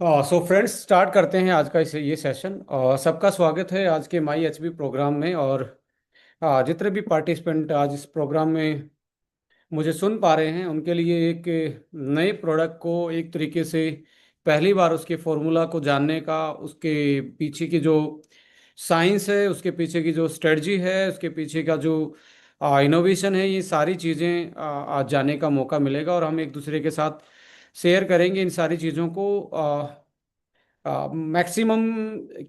So friends, start करते हैं आज का ये सेशन। और सबका स्वागत है आज के माई एचबी प्रोग्राम में। और जितने भी पार्टिसिपेंट आज इस प्रोग्राम में मुझे सुन पा रहे हैं, उनके लिए एक नए प्रोडक्ट को एक तरीके से पहली बार उसके फॉर्मूला को जानने का, उसके पीछे की जो साइंस है, उसके पीछे की जो स्ट्रेटजी है, उसके पीछे का जो इनोवेशन है, ये सारी चीज़ें आज जानने का मौका मिलेगा। और हम एक दूसरे के साथ शेयर करेंगे इन सारी चीज़ों को। मैक्सिमम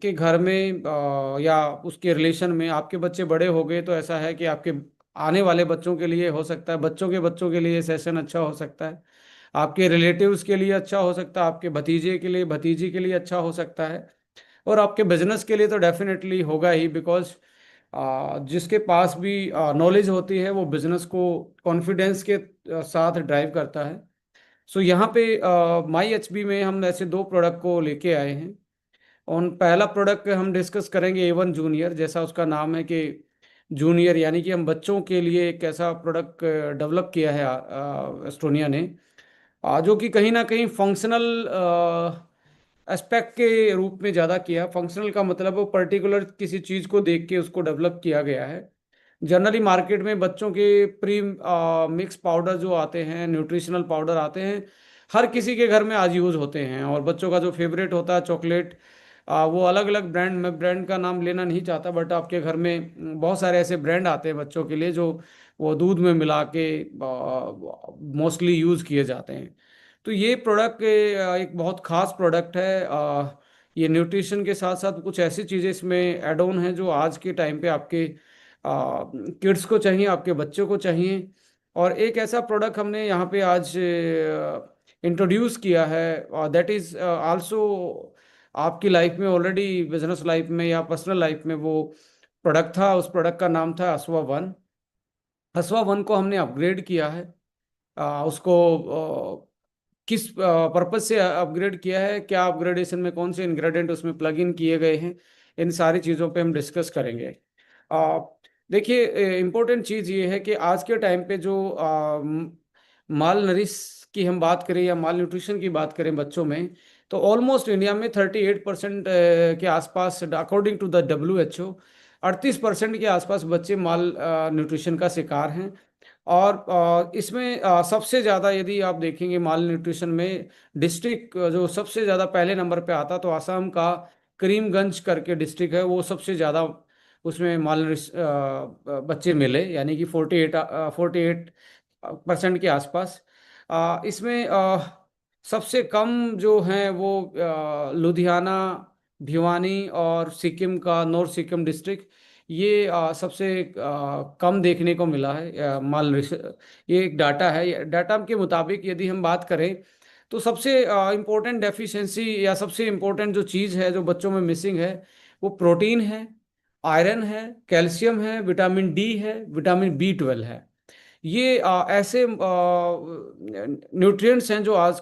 के घर में या उसके रिलेशन में आपके बच्चे बड़े हो गए तो ऐसा है कि आपके आने वाले बच्चों के लिए हो सकता है, बच्चों के बच्चों के लिए सेशन अच्छा हो सकता है, आपके रिलेटिव्स के लिए अच्छा हो सकता है, आपके भतीजे के लिए, भतीजी के लिए अच्छा हो सकता है, और आपके बिजनेस के लिए तो डेफिनेटली होगा ही। बिकॉज जिसके पास भी नॉलेज होती है वो बिजनेस को कॉन्फिडेंस के साथ ड्राइव करता है। सो यहाँ पे माई एचबी में हम ऐसे दो प्रोडक्ट को लेके आए हैं। और पहला प्रोडक्ट हम डिस्कस करेंगे A1 जूनियर, जैसा उसका नाम है कि जूनियर, यानी कि हम बच्चों के लिए एक ऐसा प्रोडक्ट डेवलप किया है एस्टोनिया ने, जो कि कहीं ना कहीं फंक्शनल एस्पेक्ट के रूप में ज़्यादा किया। फंक्शनल का मतलब वो पर्टिकुलर किसी चीज़ को देख के उसको डेवलप किया गया है। जनरली मार्केट में बच्चों के प्री मिक्स पाउडर जो आते हैं, न्यूट्रिशनल पाउडर आते हैं, हर किसी के घर में आज यूज़ होते हैं। और बच्चों का जो फेवरेट होता है चॉकलेट, वो अलग अलग ब्रांड, मैं ब्रांड का नाम लेना नहीं चाहता, बट आपके घर में बहुत सारे ऐसे ब्रांड आते हैं बच्चों के लिए जो वो दूध में मिला के मोस्टली यूज़ किए जाते हैं। तो ये प्रोडक्ट एक बहुत ख़ास प्रोडक्ट है। ये न्यूट्रिशन के साथ साथ कुछ ऐसी चीज़ें इसमें ऐड ऑन हैं जो आज के टाइम पे आपके किड्स को चाहिए, आपके बच्चों को चाहिए। और एक ऐसा प्रोडक्ट हमने यहाँ पे आज इंट्रोड्यूस किया है, दैट इज़ आल्सो आपकी लाइफ में ऑलरेडी, बिजनेस लाइफ में या पर्सनल लाइफ में वो प्रोडक्ट था। उस प्रोडक्ट का नाम था असवा वन। असवा वन को हमने अपग्रेड किया है। उसको किस पर्पज से अपग्रेड किया है, क्या अपग्रेडेशन में कौन से इंग्रेडिएंट उसमें प्लग इन किए गए हैं, इन सारी चीज़ों पे हम डिस्कस करेंगे। अ, देखिए, इम्पोर्टेंट चीज़ ये है कि आज के टाइम पे जो माल नरिश की हम बात करें या माल न्यूट्रिशन की बात करें बच्चों में, तो ऑलमोस्ट इंडिया में 38% के आसपास, अकॉर्डिंग टू द WHO, 38% के आसपास बच्चे माल न्यूट्रिशन का शिकार हैं। और इसमें सबसे ज़्यादा यदि आप देखेंगे माल न्यूट्रिशन में, डिस्ट्रिक्ट जो सबसे ज़्यादा पहले नंबर पे आता, तो आसाम का करीमगंज करके डिस्ट्रिक्ट है, वो सबसे ज़्यादा उसमें माल बच्चे मिले, यानी कि 48% के आसपास। इसमें सबसे कम जो हैं वो लुधियाना, भिवानी और सिक्किम का नॉर्थ सिक्किम डिस्ट्रिक्ट, ये सबसे कम देखने को मिला है ये एक डाटा है। डाटा के मुताबिक यदि हम बात करें तो सबसे इम्पोर्टेंट डेफिशिएंसी या सबसे इम्पोर्टेंट जो चीज़ है जो बच्चों में मिसिंग है, वो प्रोटीन है, आयरन है, कैल्शियम है, विटामिन डी है, विटामिन B12 है। ये ऐसे न्यूट्रिएंट्स हैं जो आज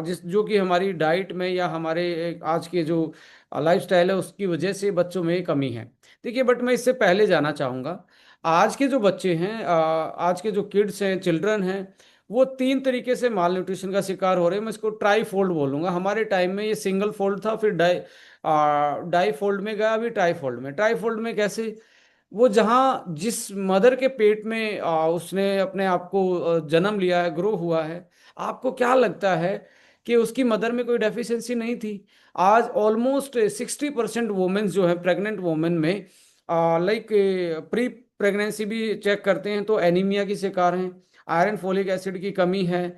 जिस जो कि हमारी डाइट में या हमारे आज के जो लाइफस्टाइल है उसकी वजह से बच्चों में कमी है। देखिए, बट मैं इससे पहले जाना चाहूँगा, आज के जो बच्चे हैं, आज के जो किड्स हैं, चिल्ड्रन हैं, वो तीन तरीके से माल न्यूट्रिशन का शिकार हो रहे हैं। मैं इसको ट्राई फोल्ड बोलूँगा। हमारे टाइम में ये सिंगल फोल्ड था, फिर डाई फोल्ड में गया, अभी ट्राई फोल्ड में। ट्राई फोल्ड में कैसे? वो जहाँ जिस मदर के पेट में उसने अपने आप को जन्म लिया है, ग्रो हुआ है, आपको क्या लगता है कि उसकी मदर में कोई डेफिशिएंसी नहीं थी? आज ऑलमोस्ट 60% वोमेन्स जो है, प्रेग्नेंट वोमेन में, लाइक प्री प्रेगनेंसी भी चेक करते हैं तो एनीमिया की शिकार हैं, आयरन फोलिक एसिड की कमी है,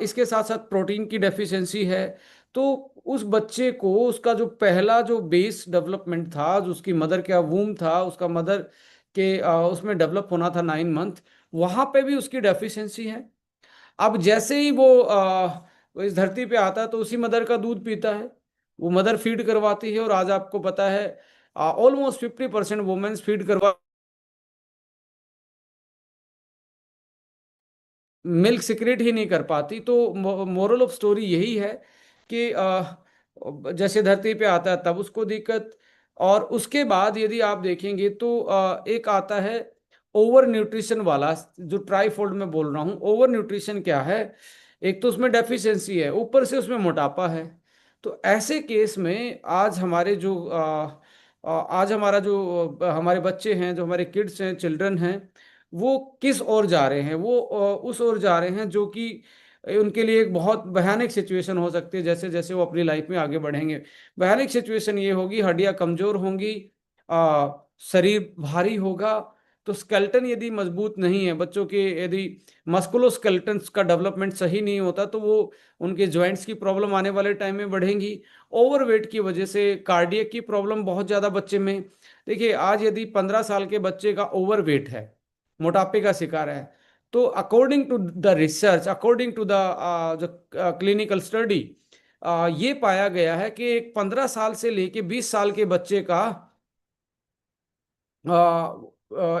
इसके साथ साथ प्रोटीन की डेफिशिएंसी है। तो उस बच्चे को उसका जो पहला जो बेस डेवलपमेंट था, जो उसकी मदर का वूम था, उसका मदर के उसमें डेवलप होना था 9 मंथ, वहां पे भी उसकी डेफिशिएंसी है। अब जैसे ही वो इस धरती पे आता है तो उसी मदर का दूध पीता है, वो मदर फीड करवाती है। और आज आपको पता है ऑलमोस्ट 50% वुमेन्स फीड करवा, मिल्क सिक्रेट ही नहीं कर पाती। तो मोरल ऑफ स्टोरी यही है कि जैसे धरती पे आता है तब उसको दिक्कत। और उसके बाद यदि आप देखेंगे तो एक आता है ओवर न्यूट्रिशन वाला, जो ट्राईफोल्ड में बोल रहा हूँ। ओवर न्यूट्रिशन क्या है एक तो उसमें डेफिशिएंसी है, ऊपर से उसमें मोटापा है। तो ऐसे केस में आज हमारे जो आज हमारा जो हमारे बच्चे हैं, जो हमारे किड्स हैं, चिल्ड्रन हैं, वो किस ओर जा रहे हैं? वो उस ओर जा रहे हैं जो कि उनके लिए एक बहुत भयानक सिचुएशन हो सकती है। जैसे जैसे वो अपनी लाइफ में आगे बढ़ेंगे, भयानक सिचुएशन ये होगी, हड्डियां कमजोर होंगी, आ, शरीर भारी होगा। तो स्केलेटन यदि मजबूत नहीं है बच्चों के, यदि मस्कुलोस्केलेटन का डेवलपमेंट सही नहीं होता, तो वो उनके जॉइंट्स की प्रॉब्लम आने वाले टाइम में बढ़ेंगी। ओवरवेट की वजह से कार्डियक की प्रॉब्लम बहुत ज़्यादा बच्चे में। देखिए, आज यदि 15 साल के बच्चे का ओवरवेट है, मोटापे का शिकार है, तो according to the research, according to the जो क्लिनिकल स्टडी, ये पाया गया है कि एक 15 साल से लेके 20 साल के बच्चे का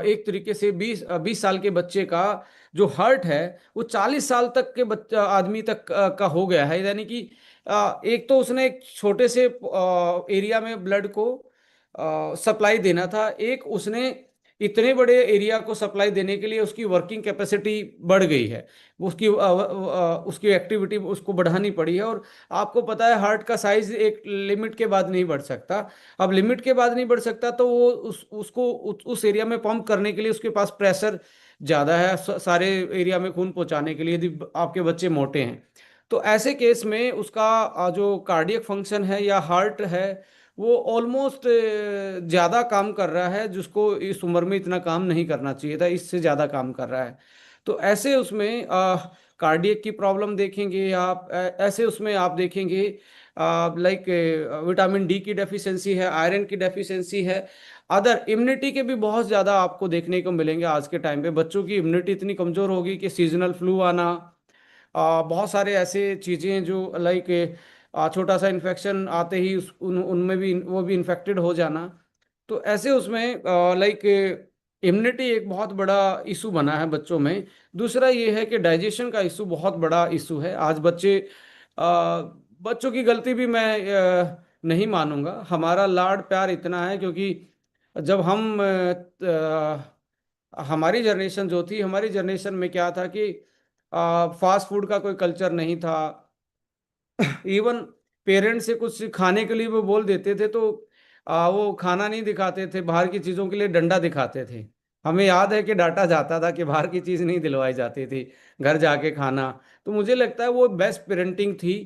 एक तरीके से 20 साल के बच्चे का जो हार्ट है, वो 40 साल तक के बच्चा आदमी तक का हो गया है। यानी कि एक तो उसने एक छोटे से एरिया में ब्लड को सप्लाई देना था, एक उसने इतने बड़े एरिया को सप्लाई देने के लिए उसकी वर्किंग कैपेसिटी बढ़ गई है। उसकी उसकी एक्टिविटी उसको बढ़ानी पड़ी है। और आपको पता है, हार्ट का साइज एक लिमिट के बाद नहीं बढ़ सकता। अब लिमिट के बाद नहीं बढ़ सकता, तो वो उस एरिया में पंप करने के लिए उसके पास प्रेशर ज़्यादा है, सारे एरिया में खून पहुंचाने के लिए, यदि आपके बच्चे मोटे हैं। तो ऐसे केस में उसका जो कार्डियक फंक्शन है या हार्ट है, वो ऑलमोस्ट ज़्यादा काम कर रहा है, जिसको इस उम्र में इतना काम नहीं करना चाहिए था, इससे ज़्यादा काम कर रहा है। तो ऐसे उसमें कार्डियक की प्रॉब्लम देखेंगे आप, ऐसे उसमें आप देखेंगे लाइक विटामिन डी की डेफिशिएंसी है, आयरन की डेफिशिएंसी है, अदर इम्यूनिटी के भी बहुत ज़्यादा आपको देखने को मिलेंगे। आज के टाइम पे बच्चों की इम्यूनिटी इतनी कमज़ोर होगी कि सीजनल फ्लू आना, बहुत सारे ऐसे चीज़ें जो लाइक छोटा सा इन्फेक्शन आते ही उनमें भी वो भी इन्फेक्टेड हो जाना। तो ऐसे उसमें लाइक इम्यूनिटी एक बहुत बड़ा इशू बना है बच्चों में। दूसरा ये है कि डाइजेशन का इशू बहुत बड़ा इशू है। आज बच्चों की गलती भी मैं नहीं मानूंगा, हमारा लाड प्यार इतना है क्योंकि जब हम हमारी जनरेशन जो थी, हमारी जनरेशन में क्या था कि फास्ट फूड का कोई कल्चर नहीं था। इवन पेरेंट्स से कुछ खाने के लिए वो बोल देते थे, तो वो खाना नहीं दिखाते थे, बाहर की चीज़ों के लिए डंडा दिखाते थे। हमें याद है कि डांटा जाता था कि बाहर की चीज़ नहीं दिलवाई जाती थी, घर जाके खाना। तो मुझे लगता है वो बेस्ट पेरेंटिंग थी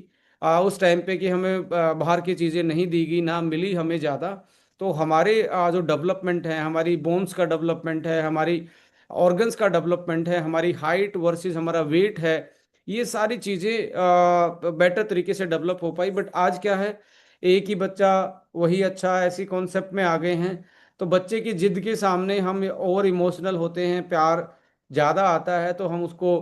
उस टाइम पे, कि हमें बाहर की चीज़ें नहीं दी गई, ना मिली हमें ज़्यादा। तो हमारे जो डेवलपमेंट है, हमारी बोन्स का डेवलपमेंट है, हमारी ऑर्गन्स का डेवलपमेंट है, हमारी हाइट वर्सेस हमारा वेट है, ये सारी चीज़ें बेटर तरीके से डेवलप हो पाई। बट आज क्या है, एक ही बच्चा वही अच्छा, ऐसी कॉन्सेप्ट में आ गए हैं। तो बच्चे की जिद के सामने हम ओवर इमोशनल होते हैं, प्यार ज़्यादा आता है तो हम उसको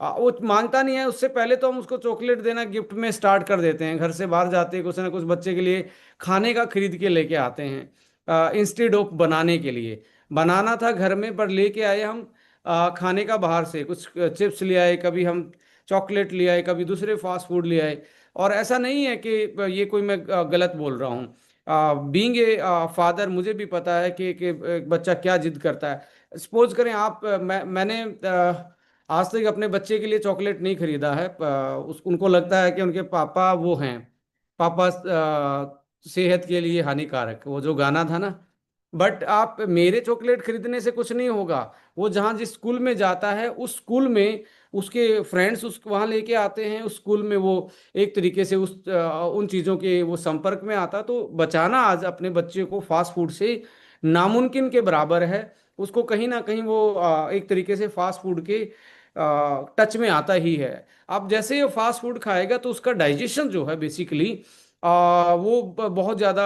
वो मांगता नहीं है, उससे पहले तो हम उसको चॉकलेट देना गिफ्ट में स्टार्ट कर देते हैं। घर से बाहर जाते हैं, कुछ ना कुछ बच्चे के लिए खाने का खरीद के लेके आते हैं, इंस्टेड ऑफ बनाने के लिए। बनाना था घर में, पर लेके आए हम खाने का बाहर से, कुछ चिप्स ले आए, कभी हम चॉकलेट ले आए, कभी दूसरे फास्ट फूड ले आए। और ऐसा नहीं है कि ये कोई मैं गलत बोल रहा हूँ। बीइंग ए फादर, मुझे भी पता है कि एक बच्चा क्या जिद करता है। सपोज करें आप, मैंने आज तक अपने बच्चे के लिए चॉकलेट नहीं खरीदा है। उनको लगता है कि उनके पापा वो हैं, पापा सेहत के लिए हानिकारक, वो जो गाना था ना। बट आप मेरे चॉकलेट खरीदने से कुछ नहीं होगा। वो जहाँ जिस स्कूल में जाता है, उस स्कूल में उसके फ्रेंड्स उस वहाँ लेके आते हैं, उस स्कूल में वो एक तरीके से उन चीज़ों के वो संपर्क में आता। तो बचाना आज अपने बच्चे को फास्ट फूड से नामुमकिन के बराबर है। उसको कहीं ना कहीं वो एक तरीके से फास्ट फूड के टच में आता ही है। अब जैसे ये फास्ट फूड खाएगा तो उसका डाइजेशन जो है बेसिकली वो बहुत ज़्यादा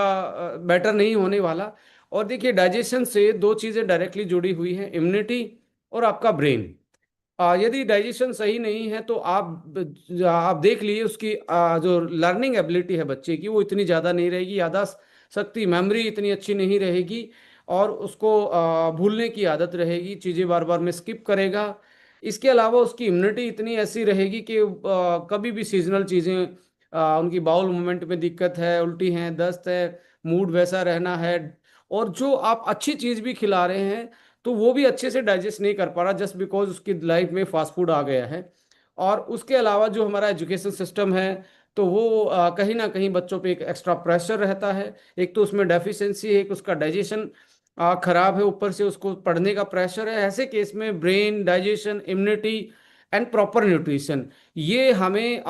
बेटर नहीं होने वाला। और देखिए, डाइजेशन से दो चीज़ें डायरेक्टली जुड़ी हुई हैं, इम्यूनिटी और आपका ब्रेन। यदि डाइजेशन सही नहीं है तो आप देख लीजिए, उसकी जो लर्निंग एबिलिटी है बच्चे की, वो इतनी ज़्यादा नहीं रहेगी, याददाश्त शक्ति, मेमोरी इतनी अच्छी नहीं रहेगी, और उसको भूलने की आदत रहेगी, चीज़ें बार बार में स्किप करेगा। इसके अलावा उसकी इम्यूनिटी इतनी ऐसी रहेगी कि कभी भी सीजनल चीज़ें, उनकी बाउल मूवमेंट में दिक्कत है, उल्टी है, दस्त है, मूड वैसा रहना है। और जो आप अच्छी चीज़ भी खिला रहे हैं, तो वो भी अच्छे से डाइजेस्ट नहीं कर पा रहा, जस्ट बिकॉज उसकी लाइफ में फास्ट फूड आ गया है। और उसके अलावा जो हमारा एजुकेशन सिस्टम है, तो वो कहीं ना कहीं बच्चों पे एक एक्स्ट्रा प्रेशर रहता है। एक तो उसमें डेफिशिएंसी है, एक उसका डाइजेशन खराब है, ऊपर से उसको पढ़ने का प्रेशर है। ऐसे केस में brain, digestion, immunity and proper nutrition, ये हमें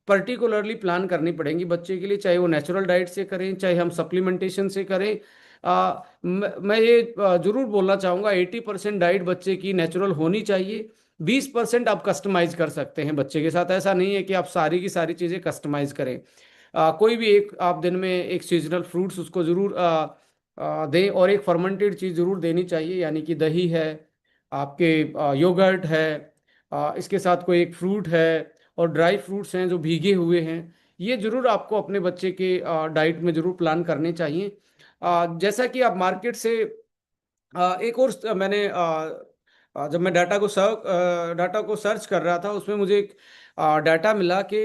पर्टिकुलरली प्लान करनी पड़ेंगी बच्चे के लिए, चाहे वो नेचुरल डाइट से करें, चाहे हम सप्लीमेंटेशन से करें। मैं ये जरूर बोलना चाहूँगा, 80% डाइट बच्चे की नेचुरल होनी चाहिए। 20% आप कस्टमाइज कर सकते हैं बच्चे के साथ। ऐसा नहीं है कि आप सारी की सारी चीज़ें कस्टमाइज करें। कोई भी एक आप दिन में एक सीजनल फ्रूट्स उसको ज़रूर दें, और एक फर्मेंटेड चीज़ ज़रूर देनी चाहिए, यानी कि दही है, आपके योगर्ट है, इसके साथ कोई एक फ्रूट है, और ड्राई फ्रूट्स हैं जो भीगे हुए हैं। ये जरूर आपको अपने बच्चे के डाइट में जरूर प्लान करने चाहिए। जैसा कि आप मार्केट से एक और मैंने जब मैं डाटा को सर्च कर रहा था, उसमें मुझे एक डाटा मिला कि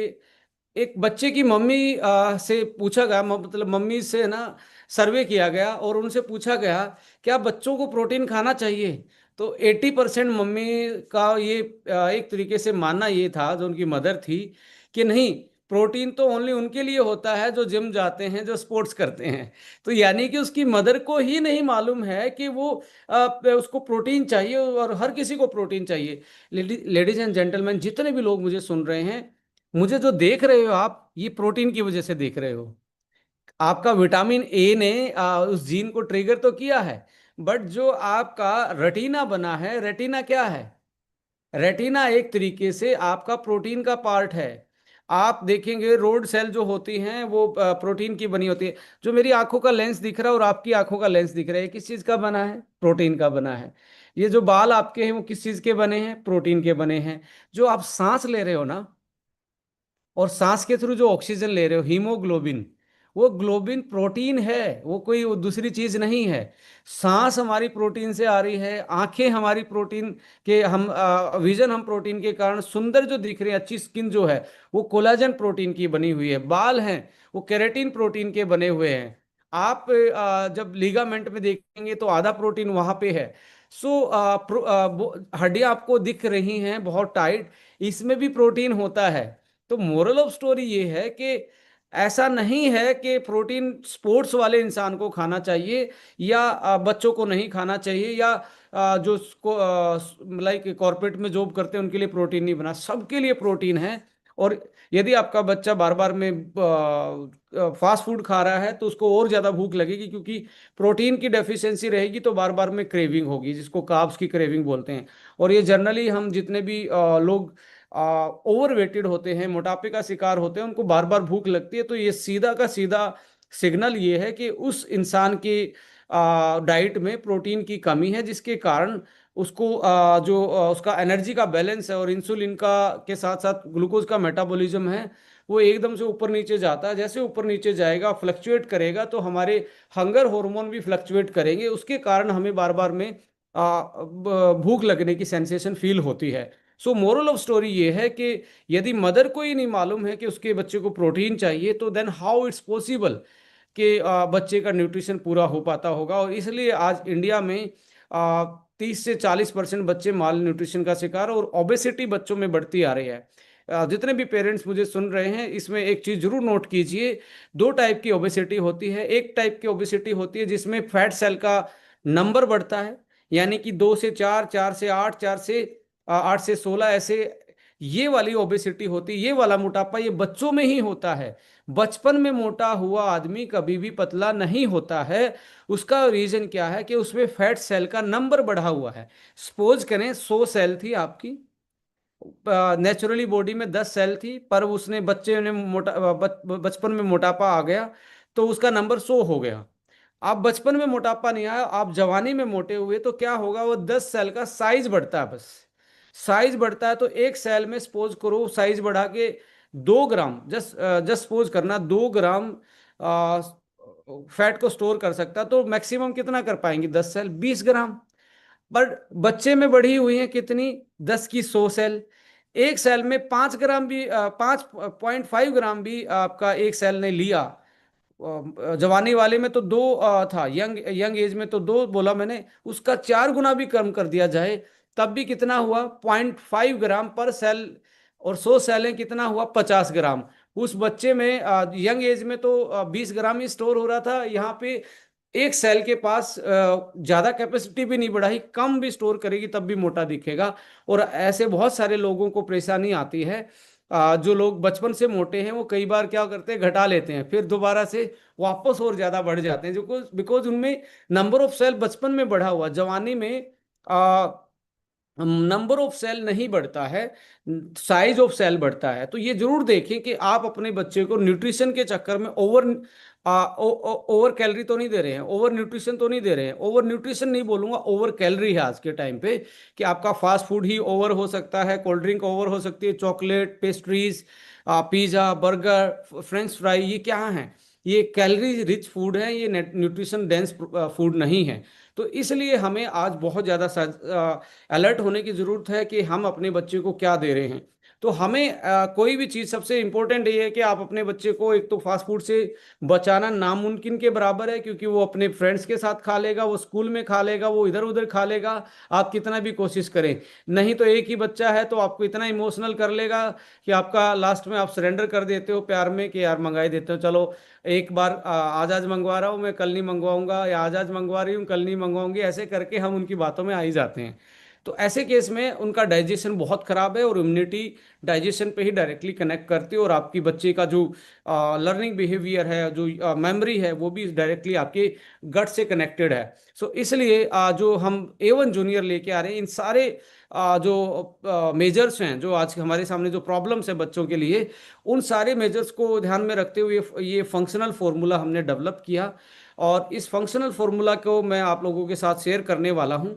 एक बच्चे की मम्मी से पूछा गया, मतलब मम्मी से ना सर्वे किया गया, और उनसे पूछा गया क्या बच्चों को प्रोटीन खाना चाहिए। तो 80% मम्मी का ये एक तरीके से मानना ये था, जो उनकी मदर थी, कि नहीं, प्रोटीन तो ओनली उनके लिए होता है जो जिम जाते हैं, जो स्पोर्ट्स करते हैं। तो यानी कि उसकी मदर को ही नहीं मालूम है कि वो उसको प्रोटीन चाहिए, और हर किसी को प्रोटीन चाहिए। लेडीज एंड जेंटलमैन, जितने भी लोग मुझे सुन रहे हैं, मुझे जो देख रहे हो आप, ये प्रोटीन की वजह से देख रहे हो। आपका विटामिन ए ने उस जीन को ट्रिगर तो किया है, बट जो आपका रेटिना बना है, रेटिना क्या है? रेटिना एक तरीके से आपका प्रोटीन का पार्ट है। आप देखेंगे रोड सेल जो होती हैं वो प्रोटीन की बनी होती है। जो मेरी आंखों का लेंस दिख रहा है और आपकी आंखों का लेंस दिख रहा है, किस चीज का बना है? प्रोटीन का बना है। ये जो बाल आपके हैं वो किस चीज के बने हैं? प्रोटीन के बने हैं। जो आप सांस ले रहे हो ना, और सांस के थ्रू जो ऑक्सीजन ले रहे हो, हीमोग्लोबिन, वो ग्लोबिन प्रोटीन है, वो दूसरी चीज नहीं है। सांस हमारी प्रोटीन से आ रही है, आंखें हमारी प्रोटीन के, हम विजन हम प्रोटीन के कारण सुंदर जो दिख रहे हैं, अच्छी स्किन जो है वो कोलाजन प्रोटीन की बनी हुई है। बाल हैं वो केराटिन प्रोटीन के बने हुए हैं। आप जब लिगामेंट में देखेंगे तो आधा प्रोटीन वहां पे है। सो हड्डियां आपको दिख रही हैं बहुत टाइट, इसमें भी प्रोटीन होता है। तो मोरल ऑफ स्टोरी ये है कि ऐसा नहीं है कि प्रोटीन स्पोर्ट्स वाले इंसान को खाना चाहिए, या बच्चों को नहीं खाना चाहिए, या जो लाइक कॉर्पोरेट में जॉब करते हैं उनके लिए प्रोटीन नहीं बना। सबके लिए प्रोटीन है। और यदि आपका बच्चा बार बार में फास्ट फूड खा रहा है, तो उसको और ज़्यादा भूख लगेगी, क्योंकि प्रोटीन की डेफिशिएंसी रहेगी, तो बार बार में क्रेविंग होगी, जिसको कार्ब्स की क्रेविंग बोलते हैं। और ये जनरली हम जितने भी लोग ओवर वेटेड होते हैं, मोटापे का शिकार होते हैं, उनको बार बार भूख लगती है। तो ये सीधा का सीधा सिग्नल ये है कि उस इंसान की डाइट में प्रोटीन की कमी है, जिसके कारण उसको उसका एनर्जी का बैलेंस है, और इंसुलिन का के साथ साथ ग्लूकोज का मेटाबॉलिज्म है, वो एकदम से ऊपर नीचे जाता है। जैसे ऊपर नीचे जाएगा, फ्लक्चुएट करेगा, तो हमारे हंगर हार्मोन भी फ्लक्चुएट करेंगे, उसके कारण हमें बार बार में भूख लगने की सेंसेशन फील होती है। सो मोरल ऑफ स्टोरी ये है कि यदि मदर को ही नहीं मालूम है कि उसके बच्चे को प्रोटीन चाहिए, तो देन हाउ इट्स पॉसिबल कि बच्चे का न्यूट्रिशन पूरा हो पाता होगा। और इसलिए आज इंडिया में 30 से 40% बच्चे माल न्यूट्रिशन का शिकार, और ओबेसिटी बच्चों में बढ़ती आ रही है। जितने भी पेरेंट्स मुझे सुन रहे हैं, इसमें एक चीज़ जरूर नोट कीजिए। दो टाइप की ओबेसिटी होती है। एक टाइप की ओबेसिटी होती है जिसमें फैट सेल का नंबर बढ़ता है, यानी कि 2 से 4, 4 से 8, 8 से 16, ऐसे ये वाली ओबेसिटी होती है। ये वाला मोटापा ये बच्चों में ही होता है। बचपन में मोटा हुआ आदमी कभी भी पतला नहीं होता है। उसका रीजन क्या है? कि उसमें फैट सेल का नंबर बढ़ा हुआ है। सपोज करें 100 सेल थी आपकी, नेचुरली बॉडी में 10 सेल थी, पर उसने बच्चे ने बचपन में मोटापा आ गया, तो उसका नंबर 100 हो गया। आप बचपन में मोटापा नहीं आया, आप जवानी में मोटे हुए, तो क्या होगा? वो 10 सेल का साइज बढ़ता है, बस साइज बढ़ता है। तो एक सेल में सपोज करो साइज बढ़ा के 2 ग्राम, जस्ट जस्ट सपोज करना, 2 ग्राम फैट को स्टोर कर सकता, तो मैक्सिमम कितना कर पाएंगे? 10 सेल, 20 ग्राम। पर बच्चे में बढ़ी हुई है कितनी? 10 की 100 सेल। एक सेल में 5 ग्राम भी 5.5 ग्राम भी आपका एक सेल ने लिया। जवानी वाले में तो 2 था, यंग यंग एज में तो 2 बोला मैंने, उसका 4 गुना भी कम कर दिया जाए, तब भी कितना हुआ, 0.5 ग्राम पर सेल, और 100 सेलें कितना हुआ, 50 ग्राम। उस बच्चे में यंग एज में तो 20 ग्राम ही स्टोर हो रहा था, यहाँ पे एक सेल के पास ज्यादा कैपेसिटी भी नहीं बढ़ाई, कम भी स्टोर करेगी तब भी मोटा दिखेगा। और ऐसे बहुत सारे लोगों को परेशानी आती है। जो लोग बचपन से मोटे हैं वो कई बार क्या करते हैं, घटा लेते हैं, फिर दोबारा से वापस और ज्यादा बढ़ जाते हैं, जो बिकॉज उनमें नंबर ऑफ सेल बचपन में बढ़ा हुआ, जवानी में नंबर ऑफ सेल नहीं बढ़ता है, साइज ऑफ सेल बढ़ता है। तो ये जरूर देखें कि आप अपने बच्चे को न्यूट्रिशन के चक्कर में ओवर कैलोरी तो नहीं दे रहे हैं, ओवर न्यूट्रिशन तो नहीं दे रहे हैं। ओवर न्यूट्रिशन नहीं बोलूंगा, ओवर कैलोरी है आज के टाइम पे, कि आपका फास्ट फूड ही ओवर हो सकता है, कोल्ड ड्रिंक ओवर हो सकती है, chocolate, pastries, pizza, burger, French fry, ये क्या है, ये कैलोरी रिच फूड है, ये न्यूट्रिशन डेंस फूड नहीं है। तो इसलिए हमें आज बहुत ज़्यादा अलर्ट होने की ज़रूरत है कि हम अपने बच्चे को क्या दे रहे हैं। तो हमें कोई भी चीज़, सबसे इम्पोर्टेंट ये है कि आप अपने बच्चे को एक तो फास्ट फूड से बचाना नामुमकिन के बराबर है, क्योंकि वो अपने फ्रेंड्स के साथ खा लेगा, वो स्कूल में खा लेगा, वो इधर उधर खा लेगा, आप कितना भी कोशिश करें। नहीं तो एक ही बच्चा है तो आपको इतना इमोशनल कर लेगा कि आपका लास्ट में आप सरेंडर कर देते हो प्यार में, कि यार मंगाई देते हो, चलो एक बार आज आज मंगवा रहा हूँ मैं, कल नहीं मंगवाऊंगा, या आज आज मंगवा रही हूँ, कल नहीं मंगवाऊंगी, ऐसे करके हम उनकी बातों में आ ही जाते हैं। तो ऐसे केस में उनका डाइजेशन बहुत खराब है, और इम्यूनिटी डाइजेशन पे ही डायरेक्टली कनेक्ट करती है, और आपकी बच्चे का जो लर्निंग बिहेवियर है, जो मेमोरी है, वो भी डायरेक्टली आपके गट से कनेक्टेड है। सो इसलिए जो हम A1 जूनियर लेके आ रहे हैं, इन सारे जो मेजर्स हैं, जो आज हमारे सामने जो प्रॉब्लम्स है बच्चों के लिए, उन सारे मेजर्स को ध्यान में रखते हुए ये फंक्शनल फॉर्मूला हमने डेवलप किया। और इस फंक्शनल फॉर्मूला को मैं आप लोगों के साथ शेयर करने वाला हूं।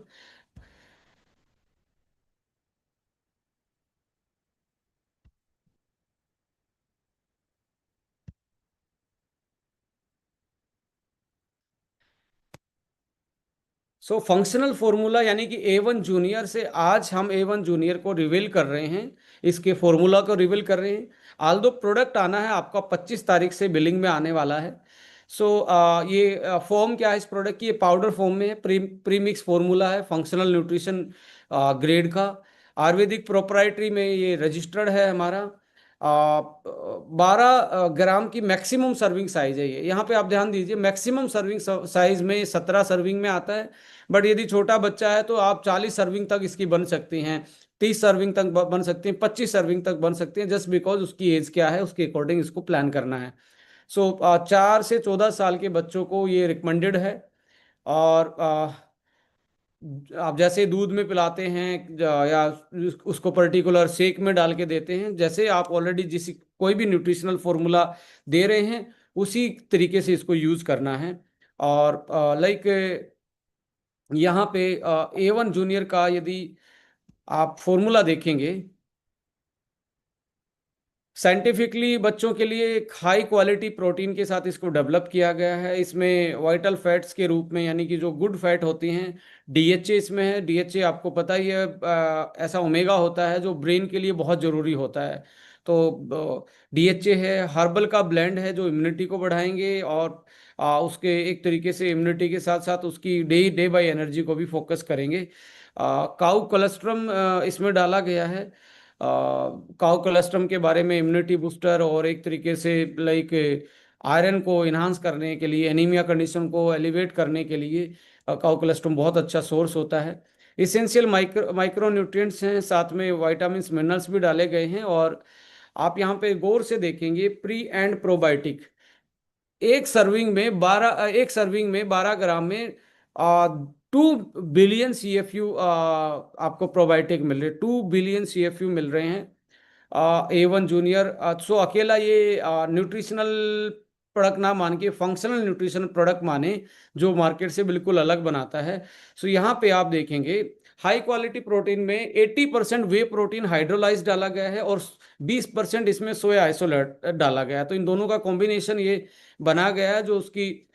सो फंक्शनल फॉर्मूला यानी कि A1 जूनियर से आज हम A1 जूनियर को रिवील कर रहे हैं, इसके फॉर्मूला को रिवील कर रहे हैं। आल दो प्रोडक्ट आना है आपका 25 तारीख से बिलिंग में आने वाला है। सो ये फॉर्म क्या है इस प्रोडक्ट की, ये पाउडर फॉर्म में है, प्रीमिक्स फॉर्मूला है, फंक्शनल न्यूट्रिशन ग्रेड का, आयुर्वेदिक प्रोप्राइटरी में ये रजिस्टर्ड है हमारा। 12 ग्राम की मैक्सिमम सर्विंग साइज है ये, यहाँ पे आप ध्यान दीजिए, मैक्सिमम सर्विंग साइज में 17 सर्विंग में आता है। बट यदि छोटा बच्चा है तो आप 40 सर्विंग तक इसकी बन सकती हैं, 30 सर्विंग तक बन सकती हैं, 25 सर्विंग तक बन सकती हैं, जस्ट बिकॉज उसकी एज क्या है उसके अकॉर्डिंग इसको प्लान करना है। सो 4 से 14 साल के बच्चों को ये रिकमेंडेड है। और आप जैसे दूध में पिलाते हैं, या उसको पर्टिकुलर शेक में डाल के देते हैं, जैसे आप ऑलरेडी जिस कोई भी न्यूट्रिशनल फॉर्मूला दे रहे हैं, उसी तरीके से इसको यूज करना है। और लाइक यहाँ पे A1 जूनियर का यदि आप फॉर्मूला देखेंगे, साइंटिफिकली बच्चों के लिए एक हाई क्वालिटी प्रोटीन के साथ इसको डेवलप किया गया है। इसमें वाइटल फैट्स के रूप में, यानी कि जो गुड फैट होती हैं, DHA इसमें है। DHA आपको पता ही है, ऐसा ओमेगा होता है जो ब्रेन के लिए बहुत ज़रूरी होता है। तो DHA है, हर्बल का ब्लेंड है जो इम्यूनिटी को बढ़ाएंगे, और उसके एक तरीके से इम्यूनिटी के साथ साथ उसकी डे डे बाय एनर्जी को भी फोकस करेंगे। काउ कोलेस्ट्रम इसमें डाला गया है। काउ कोलेस्ट्रम के बारे में, इम्यूनिटी बूस्टर, और एक तरीके से लाइक आयरन को इन्हांस करने के लिए, एनीमिया कंडीशन को एलिवेट करने के लिए काउ कोलेस्ट्रम बहुत अच्छा सोर्स होता है। इसेंशियल माइक्रो न्यूट्रिएंट्स हैं, साथ में विटामिन मिनरल्स भी डाले गए हैं। और आप यहाँ पे गौर से देखेंगे, प्री एंड प्रोबायोटिक, एक सर्विंग में 12 ग्राम में 2 बिलियन CFU आपको प्रोबायोटिक मिल रहे, 2 बिलियन CFU मिल रहे हैं A1 जूनियर। सो अकेला ये न्यूट्रिशनल प्रोडक्ट ना मान के फंक्शनल न्यूट्रिशनल प्रोडक्ट माने, जो मार्केट से बिल्कुल अलग बनाता है। सो यहाँ पे आप देखेंगे, हाई क्वालिटी प्रोटीन में 80% वे प्रोटीन हाइड्रोलाइज डाला गया है, और 20% इसमें सोया आइसोलेट डाला गया है। तो इन दोनों का कॉम्बिनेशन ये बना गया है, जो उसकी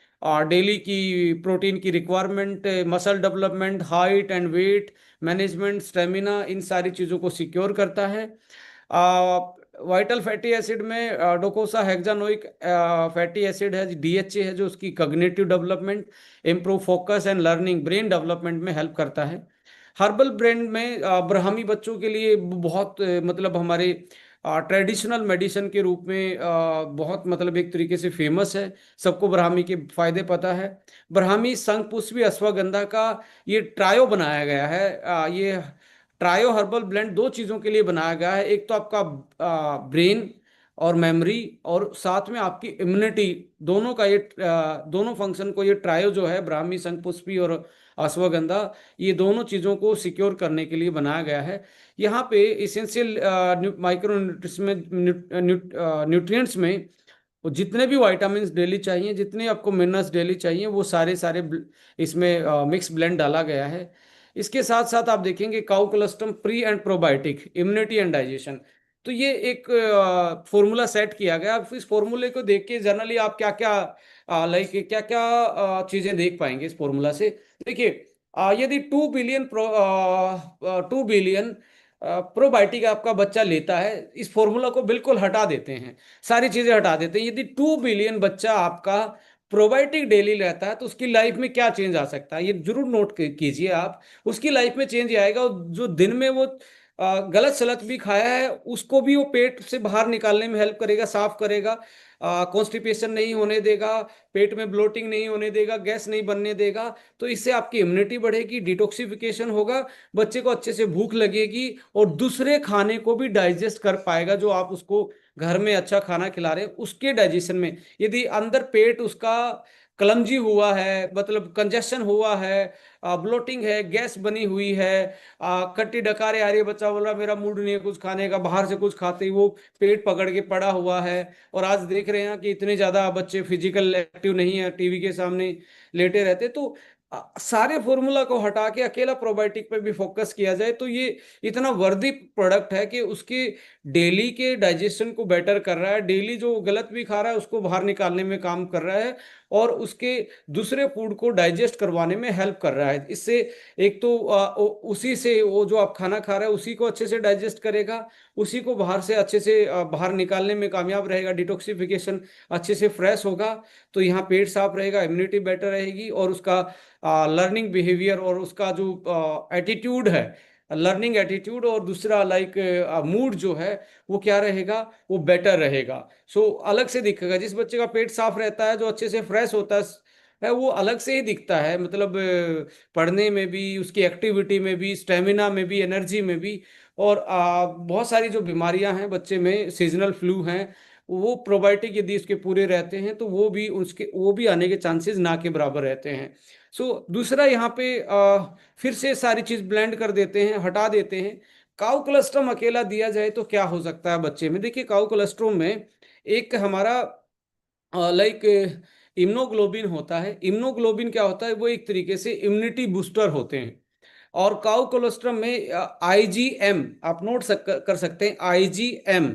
डेली की प्रोटीन की requirement, muscle development, height and weight management, stamina, इन सारी चीज़ों को सिक्योर करता है। वाइटल फैटी एसिड में डोकोसा हेक्सानोइक फैटी एसिड है, DHA है, जो उसकी cognitive development, improve focus and learning, brain development में हेल्प करता है। हर्बल ब्रांड में ब्राह्मी बच्चों के लिए बहुत मतलब हमारे ट्रेडिशनल मेडिसिन के रूप में बहुत मतलब एक तरीके से फेमस है। सबको ब्राह्मी के फायदे पता है। ब्राह्मी शंखपुष्पी अश्वगंधा का ये ट्रायो बनाया गया है। ये ट्रायो हर्बल ब्लेंड दो चीज़ों के लिए बनाया गया है। एक तो आपका ब्रेन और मेमोरी, और साथ में आपकी इम्यूनिटी, दोनों का ये दोनों फंक्शन को ये ट्रायो जो है ब्राह्मी शंखपुष्पी और अश्वगंधा, ये दोनों चीज़ों को सिक्योर करने के लिए बनाया गया है। यहाँ पे इसेंशियल माइक्रो न्यूट्रिएंट्स में वो जितने भी विटामिन डेली चाहिए, जितने आपको मिनरल्स डेली चाहिए, वो सारे सारे इसमें मिक्स ब्लेंड डाला गया है। इसके साथ साथ आप देखेंगे cow colostrum pre and probiotic immunity and digestion. तो ये एक फॉर्मूला सेट किया गया। आप इस फॉर्मूले को देख के जनरली आप क्या क्या लाइक क्या क्या चीजें देख पाएंगे इस फॉर्मूला से। देखिए, यदि 2 बिलियन प्रोबायोटिक आपका बच्चा लेता है, इस फॉर्मूला को बिल्कुल हटा देते हैं, सारी चीजें हटा देते हैं। यदि 2 बिलियन बच्चा आपका प्रोबायोटिक डेली रहता है तो उसकी लाइफ में क्या चेंज आ सकता है, ये जरूर नोट कीजिए आप। उसकी लाइफ में चेंज ये आएगा, और जो दिन में वो गलत सलत भी खाया है उसको भी वो पेट से बाहर निकालने में हेल्प करेगा, साफ करेगा, कॉन्स्टिपेशन नहीं होने देगा, पेट में ब्लोटिंग नहीं होने देगा, गैस नहीं बनने देगा। तो इससे आपकी इम्यूनिटी बढ़ेगी, डिटॉक्सिफिकेशन होगा, बच्चे को अच्छे से भूख लगेगी, और दूसरे खाने को भी डाइजेस्ट कर पाएगा जो आप उसको घर में अच्छा खाना खिला रहे हैं उसके डाइजेशन में। यदि अंदर पेट उसका क्लमजी हुआ है, मतलब कंजेशन हुआ है, ब्लोटिंग है, गैस बनी हुई है, कट्टी डकारे आ रही है, बच्चा बोल रहा मेरा मूड नहीं है कुछ खाने का, बाहर से कुछ खाते ही वो पेट पकड़ के पड़ा हुआ है। और आज देख रहे हैं कि इतने ज्यादा बच्चे फिजिकल एक्टिव नहीं है, टीवी के सामने लेटे रहते। तो सारे फॉर्मूला को हटा के अकेला प्रोबायोटिक पे भी फोकस किया जाए तो ये इतना वर्दी प्रोडक्ट है कि उसके डेली के डाइजेशन को बेटर कर रहा है, डेली जो गलत भी खा रहा है उसको बाहर निकालने में काम कर रहा है, और उसके दूसरे फूड को डाइजेस्ट करवाने में हेल्प कर रहा है। इससे एक तो उसी से वो जो आप खाना खा रहे हैं उसी को अच्छे से डाइजेस्ट करेगा, उसी को बाहर से अच्छे से बाहर निकालने में कामयाब रहेगा, डिटॉक्सिफिकेशन अच्छे से फ्रेश होगा। तो यहाँ पेट साफ रहेगा, इम्यूनिटी बेटर रहेगी, और उसका लर्निंग बिहेवियर और उसका जो एटीट्यूड है, लर्निंग एटीट्यूड, और दूसरा लाइक मूड जो है वो क्या रहेगा, वो बेटर रहेगा। सो अलग से दिखेगा। जिस बच्चे का पेट साफ रहता है, जो अच्छे से फ्रेश होता है, वो अलग से ही दिखता है, मतलब पढ़ने में भी, उसकी एक्टिविटी में भी, स्टेमिना में भी, एनर्जी में भी। और बहुत सारी जो बीमारियां हैं बच्चे में, सीजनल फ्लू हैं, वो प्रोबायोटिक यदि उसके पूरे रहते हैं तो वो भी आने के चांसेस ना के बराबर रहते हैं। दूसरा यहाँ पे फिर से सारी चीज ब्लेंड कर देते हैं, हटा देते हैं। काउ कोलेस्ट्रम अकेला दिया जाए तो क्या हो सकता है बच्चे में। देखिए, काउ कोलेस्ट्रम में एक हमारा लाइक इम्नोग्लोबिन होता है। इम्नोग्लोबिन क्या होता है, वो एक तरीके से इम्यूनिटी बूस्टर होते हैं। और काउ कोलेस्ट्रम में आईजीएम आप नोट कर सकते हैं, आईजीएम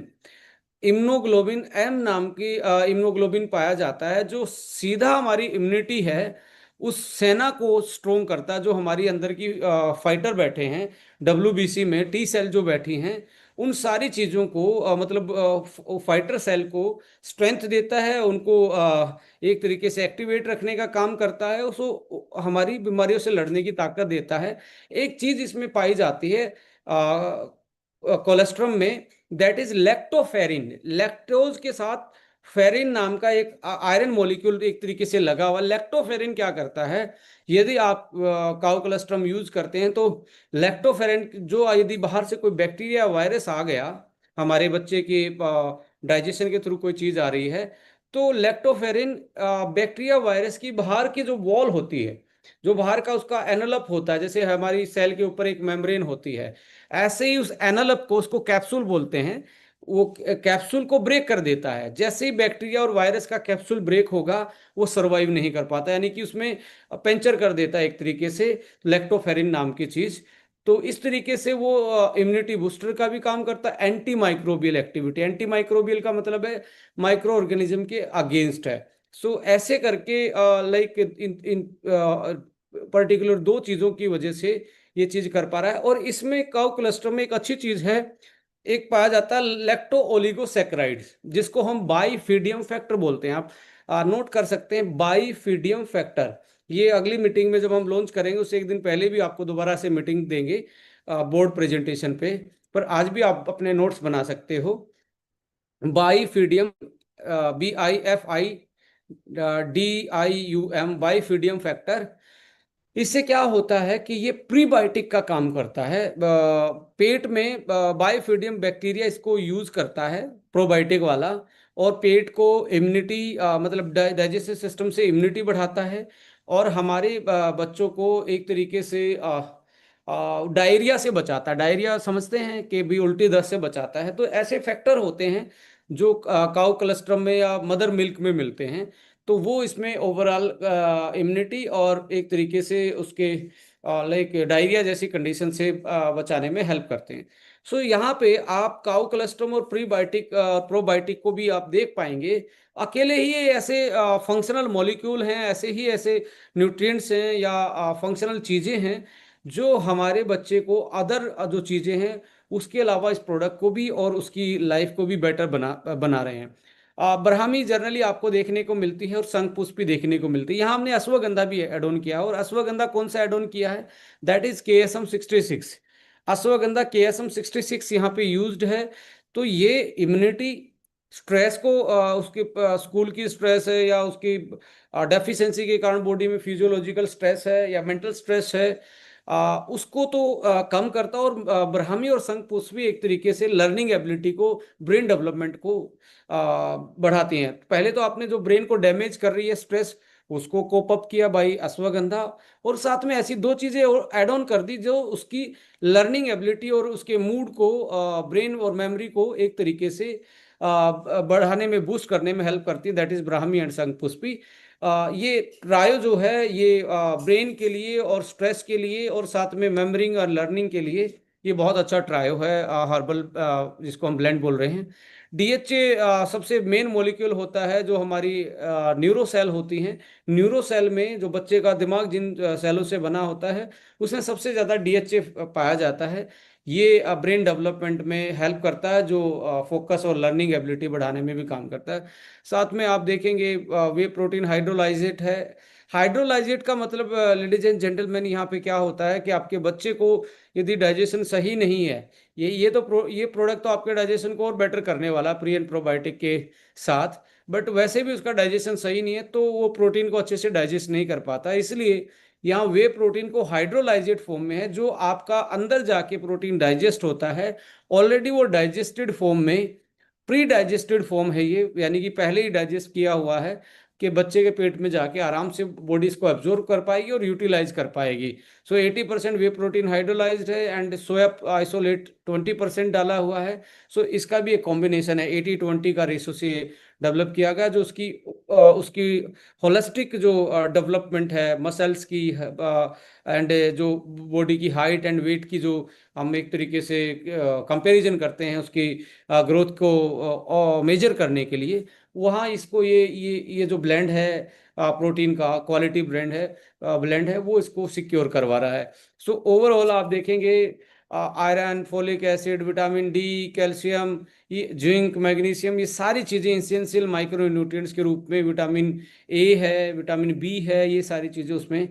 इम्नोग्लोबिन एम नाम की इम्नोग्लोबिन पाया जाता है, जो सीधा हमारी इम्यूनिटी है उस सेना को स्ट्रोंग करता है। जो हमारी अंदर की फाइटर बैठे हैं डब्ल्यूबीसी में, टी सेल जो बैठी हैं, उन सारी चीज़ों को मतलब फाइटर सेल को स्ट्रेंथ देता है, उनको एक तरीके से एक्टिवेट रखने का काम करता है, उसको हमारी बीमारियों से लड़ने की ताकत देता है। एक चीज़ इसमें पाई जाती है कोलेस्ट्रम में, दैट इज लेक्टोफेरिन। लैक्टोज के साथ फेरिन नाम का एक आयरन मॉलिक्यूल एक तरीके से लगा हुआ। लेक्टोफेरिन क्या करता है, यदि आप काउ कोलेस्ट्रम यूज करते हैं तो लेक्टोफेरिन जो यदि बाहर से कोई बैक्टीरिया वायरस आ गया, हमारे बच्चे के डाइजेशन के थ्रू कोई चीज आ रही है, तो लेक्टोफेरिन बैक्टीरिया वायरस की बाहर की जो वॉल होती है, जो बाहर का उसका एनवलप होता है, जैसे हमारी सेल के ऊपर एक मेम्ब्रेन होती है, ऐसे ही उस एनवलप को, उसको कैप्सूल बोलते हैं, वो कैप्सूल को ब्रेक कर देता है। जैसे ही बैक्टीरिया और वायरस का कैप्सूल ब्रेक होगा, वो सरवाइव नहीं कर पाता, यानी कि उसमें पेंचर कर देता है एक तरीके से लेक्टोफेरिन नाम की चीज। तो इस तरीके से वो इम्यूनिटी बूस्टर का भी काम करता है। Anti microbial activity, anti microbial का मतलब है माइक्रो ऑर्गेनिज्म के अगेंस्ट है। ऐसे करके लाइक इन इन पर्टिकुलर दो चीजों की वजह से ये चीज कर पा रहा है। और इसमें काउ क्लस्टर में एक अच्छी चीज है, एक पाया जाता है लेक्टो ओलिगोसेक्राइड्स, जिसको हम बाईफिडियम फैक्टर बोलते हैं। आप नोट कर सकते हैं बाईफिडियम फैक्टर। ये अगली मीटिंग में जब हम लॉन्च करेंगे उससे एक दिन पहले भी आपको दोबारा से मीटिंग देंगे बोर्ड प्रेजेंटेशन पे। पर आज भी आप अपने नोट्स बना सकते हो। बाईफिडियम, BIFIDIUM, बाईफिडियम फैक्टर। इससे क्या होता है कि ये प्रीबायोटिक का काम करता है। पेट में बायोफिडियम बैक्टीरिया इसको यूज करता है, प्रोबायोटिक वाला। और पेट को इम्यूनिटी, मतलब डाइजेस्टिव सिस्टम से इम्यूनिटी बढ़ाता है। और हमारे बच्चों को एक तरीके से डायरिया से बचाता है। डायरिया समझते हैं कि भी उल्टी दस्त से बचाता है। तो ऐसे फैक्टर होते हैं जो काउ कलेस्ट्रम में या मदर मिल्क में मिलते हैं। तो वो इसमें ओवरऑल इम्यूनिटी और एक तरीके से उसके लाइक डायरिया जैसी कंडीशन से बचाने में हेल्प करते हैं। सो यहाँ पे आप काउ कोलेस्ट्रॉम और प्रीबायोटिक प्रोबायोटिक को भी आप देख पाएंगे। अकेले ही ये ऐसे फंक्शनल मॉलिक्यूल हैं, ऐसे ही ऐसे न्यूट्रिएंट्स हैं या फंक्शनल चीज़ें हैं जो हमारे बच्चे को अदर जो चीज़ें हैं उसके अलावा इस प्रोडक्ट को भी और उसकी लाइफ को भी बेटर बना बना रहे हैं। ब्राह्मी जर्नली आपको देखने को मिलती है और शंखपुष्पी देखने को मिलती है। यहाँ हमने अश्वगंधा भी एड ऑन किया है। और अश्वगंधा कौन सा एड ऑन किया है? That is KSM 66। Ashwagandha KSM 66 यहाँ पे यूज्ड है। तो ये इम्यूनिटी, स्ट्रेस को उसके स्कूल की स्ट्रेस है या उसकी डेफिशिएंसी के कारण बॉडी में फिजियोलॉजिकल स्ट्रेस है या मेंटल स्ट्रेस है, उसको तो कम करता है। और ब्राह्मी और शंखपुष्पी एक तरीके से लर्निंग एबिलिटी को, ब्रेन डेवलपमेंट को बढ़ाती हैं। पहले तो आपने जो ब्रेन को डैमेज कर रही है स्ट्रेस, उसको कोप अप किया बाई अश्वगंधा। और साथ में ऐसी दो चीजें और ऐड ऑन कर दी जो उसकी लर्निंग एबिलिटी और उसके मूड को, ब्रेन और मेमोरी को एक तरीके से बढ़ाने में, बूस्ट करने में हेल्प करती है। That is Brahmi and Shankhpushpi. ये ट्रायो जो है ये ब्रेन के लिए और स्ट्रेस के लिए और साथ में मेमोरिंग और लर्निंग के लिए ये बहुत अच्छा ट्रायो है, हर्बल, जिसको हम ब्लेंड बोल रहे हैं। DHA सबसे मेन मॉलिक्यूल होता है जो हमारी न्यूरो सेल होती हैं। न्यूरो सेल में जो बच्चे का दिमाग जिन सेलों से बना होता है उसमें सबसे ज़्यादा DHA पाया जाता है। ये ब्रेन डेवलपमेंट में हेल्प करता है, जो फोकस और लर्निंग एबिलिटी बढ़ाने में भी काम करता है। साथ में आप देखेंगे वे प्रोटीन हाइड्रोलाइजेट है। हाइड्रोलाइजेट का मतलब लेडीज एंड जेंटलमैन यहाँ पे क्या होता है कि आपके बच्चे को यदि डाइजेशन सही नहीं है, ये प्रोडक्ट तो आपके डाइजेशन को और बेटर करने वाला प्री एंड प्रोबायोटिक के साथ। बट वैसे भी उसका डाइजेशन सही नहीं है तो वो प्रोटीन को अच्छे से डाइजेस्ट नहीं कर पाता। इसलिए यहाँ वे प्रोटीन को हाइड्रोलाइजेट फॉर्म में है, जो आपका अंदर जाके प्रोटीन डाइजेस्ट होता है। ऑलरेडी वो डाइजेस्टेड फॉर्म में, प्री डाइजेस्टेड फॉर्म है ये, यानी कि पहले ही डाइजेस्ट किया हुआ है कि बच्चे के पेट में जाके आराम से बॉडी इसको एब्जॉर्ब कर पाएगी और यूटिलाइज कर पाएगी। सो 80% वे प्रोटीन हाइड्रोलाइज्ड है एंड सोया आइसोलेट 20% डाला हुआ है। सो इसका भी एक कॉम्बिनेशन है, 80-20 का रेशो से डेवलप किया गया, जो उसकी होलिस्टिक जो डेवलपमेंट है मसल्स की एंड जो बॉडी की हाइट एंड वेट की, जो हम एक तरीके से कंपैरिजन करते हैं उसकी ग्रोथ को मेजर करने के लिए, वहाँ इसको ये जो ब्लेंड है, प्रोटीन का क्वालिटी ब्लेंड है, वो इसको सिक्योर करवा रहा है। सो ओवरऑल आप देखेंगे iron, folic acid, vitamin D, calcium, ये जिंक, मैग्नीशियम, ये सारी चीज़ें इसेंशियल माइक्रो न्यूट्रिएंट्स के रूप में, विटामिन ए है, विटामिन बी है, ये सारी चीज़ें उसमें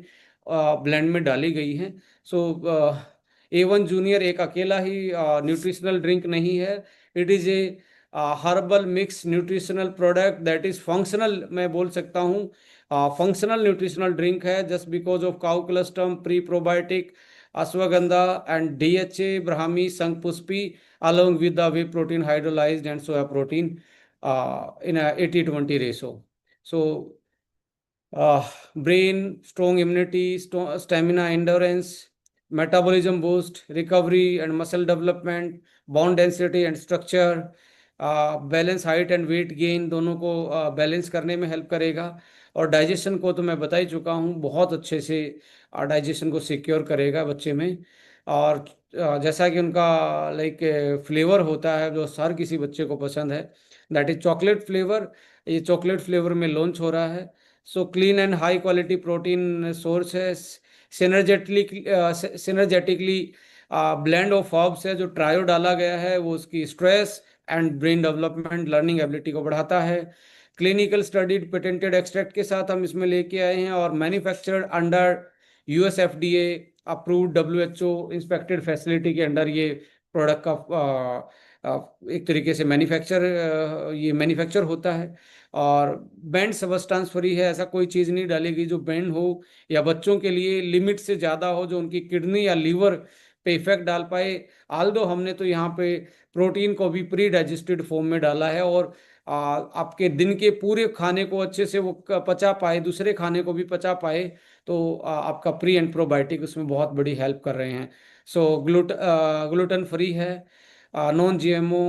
ब्लेंड में डाली गई हैं। सो A1 जूनियर एक अकेला ही न्यूट्रिशनल ड्रिंक नहीं है। It is a herbal mix nutritional product that is functional, मैं बोल सकता हूँ फंक्शनल न्यूट्रिशनल ड्रिंक है, just because of cow colostrum, pre probiotic, ashwagandha and DHA, Brahmi, Shankhpushpi, along with the whey protein hydrolyzed and soya protein in a 80-20 ratio. So brain, strong immunity, stamina, endurance, metabolism boost, recovery and muscle development, bone density and structure, balance, height and weight gain, दोनों को balance करने में help करेगा। और digestion को तो मैं बता ही चुका हूँ, बहुत अच्छे से डाइजेशन को सिक्योर करेगा बच्चे में। और जैसा कि उनका लाइक फ्लेवर होता है जो हर किसी बच्चे को पसंद है, दैट इज चॉकलेट फ्लेवर। ये चॉकलेट फ्लेवर में लॉन्च हो रहा है। So clean and high quality protein source है। सिनर्जेटिकली ब्लेंड ऑफ हर्ब्स है। जो ट्रायो डाला गया है वो उसकी stress and brain development, learning ability को बढ़ाता है। क्लिनिकल स्टडीड पेटेंटेड एक्सट्रैक्ट के साथ हम इसमें लेके आए हैं, और manufactured under US FDA approved WHO inspected facility के अंडर ये प्रोडक्ट का एक तरीके से ये मैन्युफैक्चर होता है। और बैंड सबस्टांस फ्री है, ऐसा कोई चीज़ नहीं डाली गई जो बैंड हो या बच्चों के लिए लिमिट से ज़्यादा हो, जो उनकी किडनी या लीवर पे इफेक्ट डाल पाए। आल्दो हमने तो यहाँ पे प्रोटीन को भी प्री डाइजेस्टेड फॉर्म में डाला है, और आपके दिन के पूरे खाने को अच्छे से वो पचा पाए, दूसरे खाने को भी पचा पाए। तो आपका प्री एंड प्रोबायोटिक उसमें बहुत बड़ी हेल्प कर रहे हैं। सो ग्लूटन फ्री है, नॉन जीएमओ,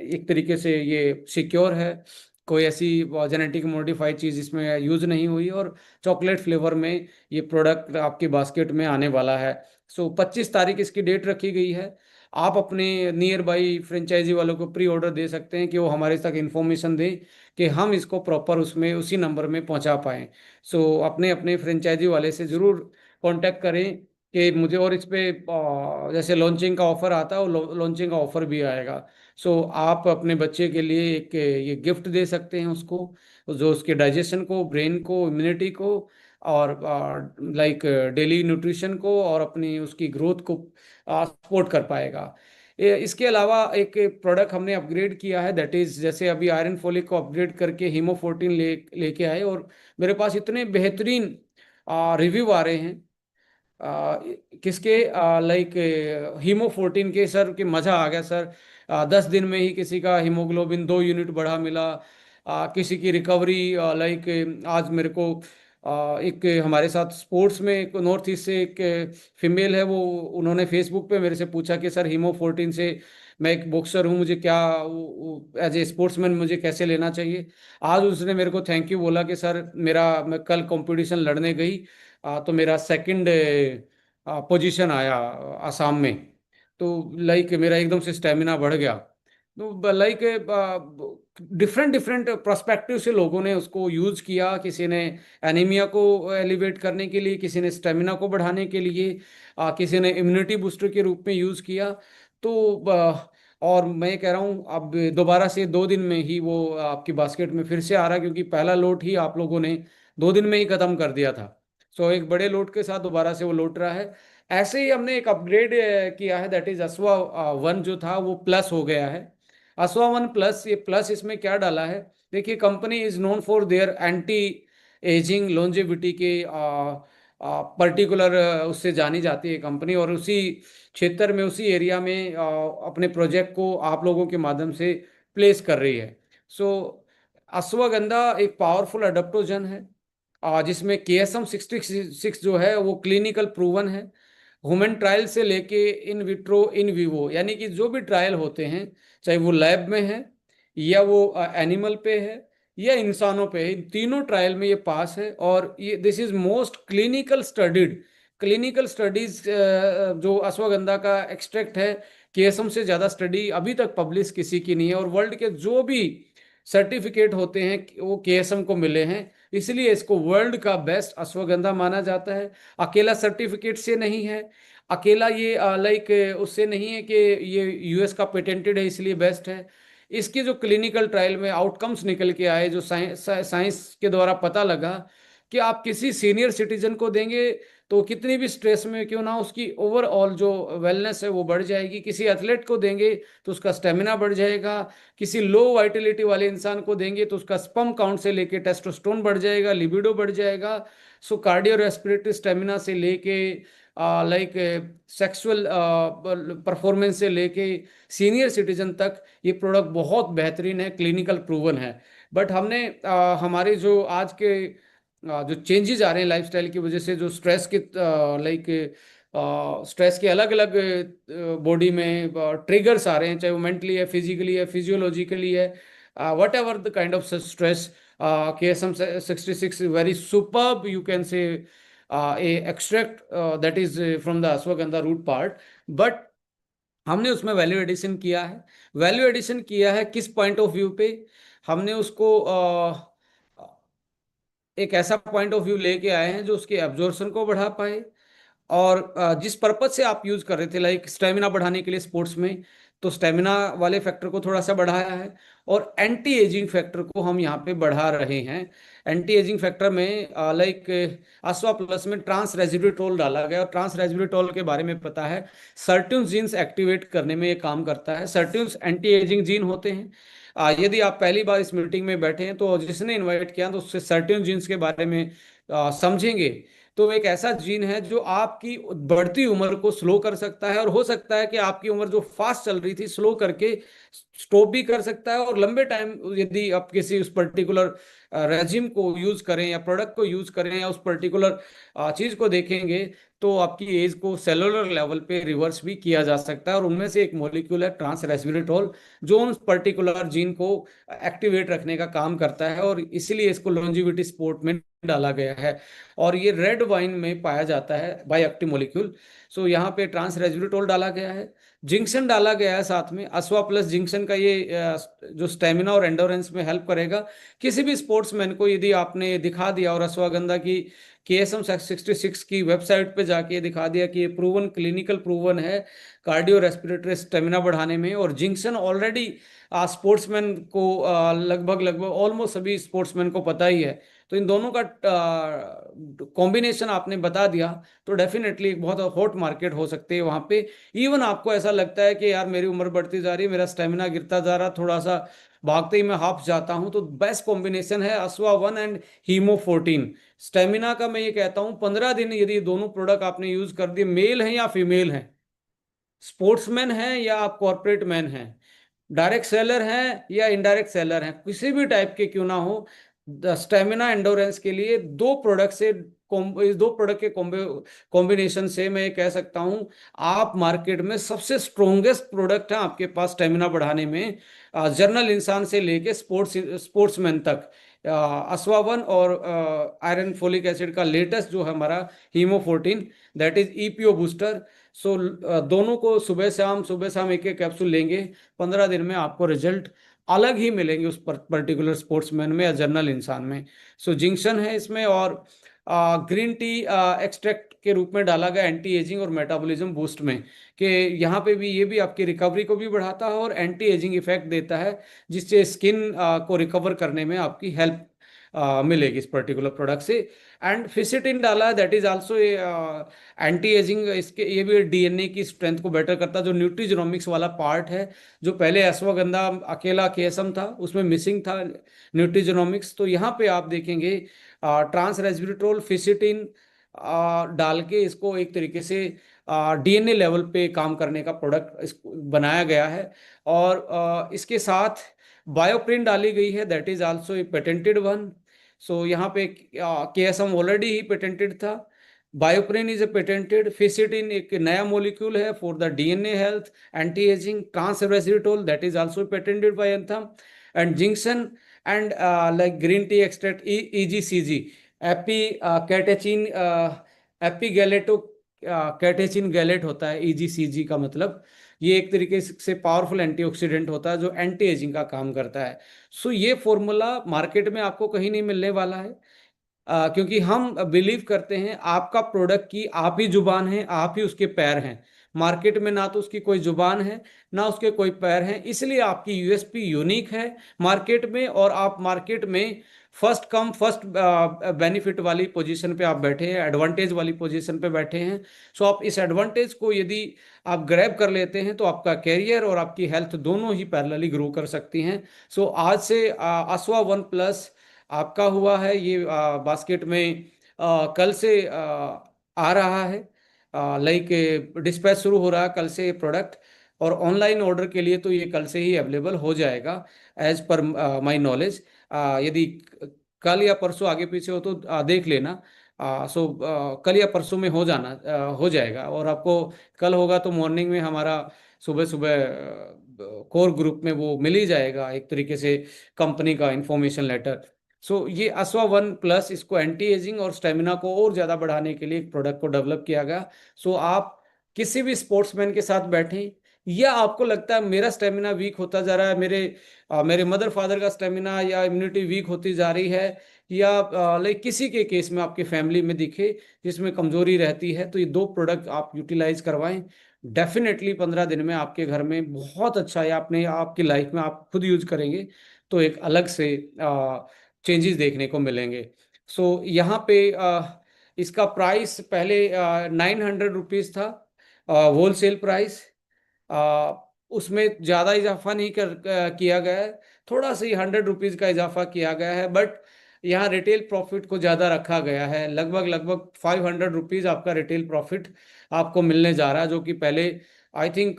एक तरीके से ये सिक्योर है, कोई ऐसी जेनेटिक मॉडिफाइड चीज़ इसमें यूज़ नहीं हुई, और चॉकलेट फ्लेवर में ये प्रोडक्ट आपकी बास्केट में आने वाला है। सो 25 तारीख इसकी डेट रखी गई है। आप अपने नियर बाई फ्रेंचाइजी वालों को प्री ऑर्डर दे सकते हैं कि वो हमारे तक इंफॉर्मेशन दें कि हम इसको प्रॉपर उसमें उसी नंबर में पहुंचा पाएँ। सो अपने अपने फ्रेंचाइजी वाले से ज़रूर कांटेक्ट करें कि मुझे, और इस पे जैसे लॉन्चिंग का ऑफर आता है, वो लॉन्चिंग का ऑफर भी आएगा। सो आप अपने बच्चे के लिए एक ये गिफ्ट दे सकते हैं उसको, जो उसके डाइजेशन को, ब्रेन को, इम्यूनिटी को, और लाइक डेली न्यूट्रिशन को, और अपनी उसकी ग्रोथ को सपोर्ट कर पाएगा। इसके अलावा एक प्रोडक्ट हमने अपग्रेड किया है, दैट इज जैसे अभी आयरन फोलिक को अपग्रेड करके हीमोफोर्टिन लेके आए, और मेरे पास इतने बेहतरीन रिव्यू आ रहे हैं आ, किसके, लाइक हीमोफोर्टिन के, सर कि मज़ा आ गया सर। 10 दिन में ही किसी का हीमोग्लोबिन 2 यूनिट बढ़ा मिला। किसी की रिकवरी, लाइक आज मेरे को एक हमारे साथ स्पोर्ट्स में एक नॉर्थ ईस्ट से एक फीमेल है, वो उन्होंने फेसबुक पे मेरे से पूछा कि सर हीमोफोर्टिन से, मैं एक बॉक्सर हूँ, मुझे क्या एज ए स्पोर्ट्समैन मुझे कैसे लेना चाहिए। आज उसने मेरे को थैंक यू बोला कि सर मैं कल कंपटीशन लड़ने गई, तो मेरा सेकंड पोजीशन आया आसाम में। तो लाइक मेरा एकदम से स्टेमिना बढ़ गया। तो लाइक डिफरेंट डिफरेंट पर्सपेक्टिव से लोगों ने उसको यूज किया। किसी ने एनीमिया को एलिवेट करने के लिए, किसी ने स्टेमिना को बढ़ाने के लिए, किसी ने इम्यूनिटी बूस्टर के रूप में यूज किया। तो और मैं कह रहा हूँ अब दोबारा से 2 दिन में ही वो आपकी बास्केट में फिर से आ रहा है, क्योंकि पहला लोट ही आप लोगों ने 2 दिन में ही खत्म कर दिया था। सो एक बड़े लोट के साथ दोबारा से वो लौट रहा है। ऐसे ही हमने एक अपग्रेड किया है, दैट इज असवा वन जो था वो प्लस हो गया है। असवा वन प्लस, ये प्लस इसमें क्या डाला है, देखिए company is known for their anti ageing longevity के पर्टिकुलर उससे जानी जाती है कंपनी, और उसी क्षेत्र में, उसी एरिया में अपने प्रोजेक्ट को आप लोगों के माध्यम से प्लेस कर रही है। सो अश्वगंधा एक पावरफुल अडेप्टोजन है, जिसमें KSM-66 जो है वो क्लिनिकल प्रूवन है। ह्यूमन ट्रायल से लेके इन विट्रो इन विवो, यानी कि जो भी ट्रायल होते हैं, चाहे वो लैब में है या वो एनिमल पे है या इंसानों पे है, इन तीनों ट्रायल में ये पास है। और ये this is most clinical studied, clinical studies जो अश्वगंधा का एक्सट्रैक्ट है, KSM से ज़्यादा स्टडी अभी तक पब्लिश किसी की नहीं है। और वर्ल्ड के जो भी सर्टिफिकेट होते हैं वो KSM को मिले हैं, इसलिए इसको वर्ल्ड का बेस्ट अश्वगंधा माना जाता है। अकेला सर्टिफिकेट से नहीं है, अकेला ये लाइक उससे नहीं है कि ये यूएस का पेटेंटेड है इसलिए बेस्ट है। इसके जो क्लिनिकल ट्रायल में आउटकम्स निकल के आए, जो साइंस के द्वारा पता लगा कि आप किसी सीनियर सिटीजन को देंगे तो कितनी भी स्ट्रेस में क्यों ना, उसकी ओवरऑल जो वेलनेस है वो बढ़ जाएगी। किसी एथलीट को देंगे तो उसका स्टेमिना बढ़ जाएगा। किसी लो वाइटलिटी वाले इंसान को देंगे तो उसका स्पर्म काउंट से लेके टेस्टोस्टेरोन बढ़ जाएगा, लिबिडो बढ़ जाएगा। सो कार्डियो रेस्पिरेटरी स्टेमिना से लेके लाइक सेक्सुअल परफॉर्मेंस से लेके सीनियर सिटीजन तक ये प्रोडक्ट बहुत बेहतरीन है, क्लिनिकल प्रूवन है। बट हमने हमारे जो आज के जो चेंजेस आ रहे हैं लाइफस्टाइल की वजह से, जो स्ट्रेस के लाइक स्ट्रेस के अलग अलग बॉडी में ट्रिगर्स आ रहे हैं, चाहे वो मेंटली है, फिजिकली है, फिजियोलॉजिकली है, whatever the kind of stress, KSM-66 very superb you can say a extract that is from the ashwagandha root part. But हमने उसमें वैल्यू एडिशन किया है। वैल्यू एडिशन किया है किस पॉइंट ऑफ व्यू पे, हमने उसको एक ऐसा पॉइंट ऑफ व्यू लेके आए हैं जो उसके एब्जॉर्प्शन को बढ़ा पाए, और जिस पर्पज से आप यूज कर रहे थे, लाइक स्टेमिना बढ़ाने के लिए स्पोर्ट्स में, तो स्टेमिना वाले फैक्टर को थोड़ा सा बढ़ाया है। और एंटी एजिंग फैक्टर को हम यहाँ पे बढ़ा रहे हैं। एंटी एजिंग फैक्टर में लाइक अस्वा प्लस में ट्रांस रेजिड्यूटोल डाला गया, और ट्रांस रेजिड्यूटोल के बारे में पता है सर्ट्यून जीन्स एक्टिवेट करने में ये काम करता है। सर्ट्यून्स एंटी एजिंग जीन होते हैं। यदि आप पहली बार इस मीटिंग में बैठे हैं तो जिसने इनवाइट किया तो उससे सर्ट्यून जीन्स के बारे में समझेंगे। तो एक ऐसा जीन है जो आपकी बढ़ती उम्र को स्लो कर सकता है, और हो सकता है कि आपकी उम्र जो फास्ट चल रही थी स्लो करके स्टॉप भी कर सकता है। और लंबे टाइम यदि आप किसी उस पर्टिकुलर रेजिम को यूज करें या प्रोडक्ट को यूज करें या उस पर्टिकुलर चीज को देखेंगे, तो आपकी एज को सेलुलर लेवल पे रिवर्स भी किया जा सकता है। और उनमें से एक मॉलिक्यूल है ट्रांस रेस्वेराट्रोल, जो उन पर्टिकुलर जीन को एक्टिवेट रखने का काम करता है, और इसीलिए इसको लॉन्जिविटी सपोर्ट में डाला गया है। और ये रेड वाइन में पाया जाता है बाई एक्टिव मॉलिक्यूल। सो यहाँ पे ट्रांस रेस्वेराट्रोल डाला गया है, जिंक्शन डाला गया है साथ में। अस्वा प्लस जिंक्शन का ये जो स्टेमिना और एंडोरेंस में हेल्प करेगा। किसी भी स्पोर्ट्समैन को यदि आपने दिखा दिया और अश्वगंधा की KSM 66 की वेबसाइट पे जाके दिखा दिया कि ये प्रूवन, क्लिनिकल प्रूवन है कार्डियो रेस्पिरेटरी स्टेमिना बढ़ाने में, और जिंक्शन ऑलरेडी स्पोर्ट्समैन को लगभग लगभग ऑलमोस्ट सभी स्पोर्ट्समैन को पता ही है, तो इन दोनों का कॉम्बिनेशन आपने बता दिया तो डेफिनेटली एक बहुत हॉट मार्केट हो सकती है वहाँ पे। इवन आपको ऐसा लगता है कि यार मेरी उम्र बढ़ती जा रही है, मेरा स्टेमिना गिरता जा रहा, थोड़ा सा भागते ही मैं हाफ जाता हूं, तो बेस्ट कॉम्बिनेशन है अस्वा 1 एंड हीमो 14। स्टेमिना का मैं ये कहता हूं 15 दिन यदि दोनों प्रोडक्ट आपने यूज कर दिए, मेल हैं या फीमेल हैं, स्पोर्ट्समैन हैं या आप कॉर्पोरेट मैन हैं, डायरेक्ट सेलर हैं या इनडायरेक्ट सेलर हैं, किसी भी टाइप के क्यों ना हो, स्टेमिना एंडोरेंस के लिए इस दो प्रोडक्ट के कॉम्बिनेशन से मैं ये कह सकता हूं आप मार्केट में सबसे स्ट्रोंगेस्ट प्रोडक्ट है आपके पास स्टेमिना बढ़ाने में। जनरल इंसान से लेके स्पोर्ट्समैन तक अस्वा 1 और आयरन फोलिक एसिड का लेटेस्ट जो है हमारा hemo 14, that is EPO booster. So दोनों को सुबह शाम एक एक कैप्सूल लेंगे, 15 दिन में आपको रिजल्ट अलग ही मिलेंगे उस पर्टिकुलर स्पोर्ट्समैन में या जनरल इंसान में। सो जिंक्शन है इसमें, और ग्रीन टी एक्सट्रैक्ट के रूप में डाला गया एंटी एजिंग और मेटाबॉलिज्म बूस्ट में, कि यहाँ पे भी ये भी आपकी रिकवरी को भी बढ़ाता है और एंटी एजिंग इफेक्ट देता है, जिससे स्किन को रिकवर करने में आपकी हेल्प मिलेगी इस पर्टिकुलर प्रोडक्ट से। एंड फिसिटिन डाला है, that is also anti ageing. इसके ये भी DNA की स्ट्रेंथ को बेटर करता है, जो न्यूट्रीजेनोमिक्स वाला पार्ट है, जो पहले अश्वगंधा अकेला KSM था उसमें मिसिंग था न्यूट्रीजेनोमिक्स, तो यहाँ पे आप देखेंगे ट्रांस रेस्वेराट्रोल फिसिटिन डाल के इसको एक तरीके से DNA लेवल पे काम करने का प्रोडक्ट बनाया गया है। और इसके साथ बायोप्रिन डाली गई है, that is also a patented one. So यहाँ पे KSM ऑलरेडी ही पेटेंटेड था, बायोप्रिन इज ए पेटेंटेड, फिसिटिन एक नया मॉलिक्यूल है for the DNA health anti aging, trans resveratrol that is also patented by Anthem, and जिंक्शन and like green tea extract EGCG, epicatechin epigallocatechin gallate होता है EGCG का मतलब। ये एक तरीके से पावरफुल एंटीऑक्सीडेंट होता है जो एंटी एजिंग का काम करता है। सो ये फॉर्मूला मार्केट में आपको कहीं नहीं मिलने वाला है, क्योंकि हम बिलीव करते हैं आपका प्रोडक्ट की आप ही जुबान है, आप ही उसके पैर हैं। मार्केट में ना तो उसकी कोई जुबान है ना उसके कोई पैर हैं, इसलिए आपकी USP यूनिक है मार्केट में, और आप मार्केट में फर्स्ट कम फर्स्ट बेनिफिट वाली पोजीशन पे आप बैठे हैं, एडवांटेज वाली पोजीशन पे बैठे हैं। सो आप इस एडवांटेज को यदि आप ग्रैब कर लेते हैं तो आपका कैरियर और आपकी हेल्थ दोनों ही पैरेलली ग्रो कर सकती हैं। सो आज से अस्वा 1+ आपका हुआ है ये बास्केट में, कल से आ रहा है, लाइक डिस्पैच शुरू हो रहा है कल से प्रोडक्ट, और ऑनलाइन ऑर्डर के लिए तो ये कल से ही अवेलेबल हो जाएगा एज पर माय नॉलेज। यदि कल या परसों आगे पीछे हो तो देख लेना। सो कल या परसों में हो जाएगा, और आपको कल होगा तो मॉर्निंग में हमारा सुबह सुबह कोर ग्रुप में वो मिल ही जाएगा एक तरीके से कंपनी का इंफॉर्मेशन लेटर। सो ये अस्वा 1+ इसको एंटी एजिंग और स्टेमिना को और ज़्यादा बढ़ाने के लिए एक प्रोडक्ट को डेवलप किया गया। सो आप किसी भी स्पोर्ट्समैन के साथ बैठें, या आपको लगता है मेरा स्टेमिना वीक होता जा रहा है, मेरे मदर फादर का स्टेमिना या इम्यूनिटी वीक होती जा रही है, या लाइक किसी के केस में आपके फैमिली में दिखे जिसमें कमजोरी रहती है, तो ये दो प्रोडक्ट आप यूटिलाइज करवाएं। डेफिनेटली 15 दिन में आपके घर में बहुत अच्छा, या अपने आपकी लाइफ में आप खुद यूज करेंगे तो एक अलग से चेंजेस देखने को मिलेंगे। सो यहाँ पे इसका प्राइस पहले 900 रुपीज़ था, होलसेल प्राइस। आ, उसमें ज़्यादा इजाफा नहीं किया गया है, थोड़ा सा ही 100 रुपीज़ का इजाफा किया गया है, बट यहाँ रिटेल प्रॉफिट को ज़्यादा रखा गया है। लगभग लगभग 500 रुपीज़ आपका रिटेल प्रॉफिट आपको मिलने जा रहा है, जो कि पहले आई थिंक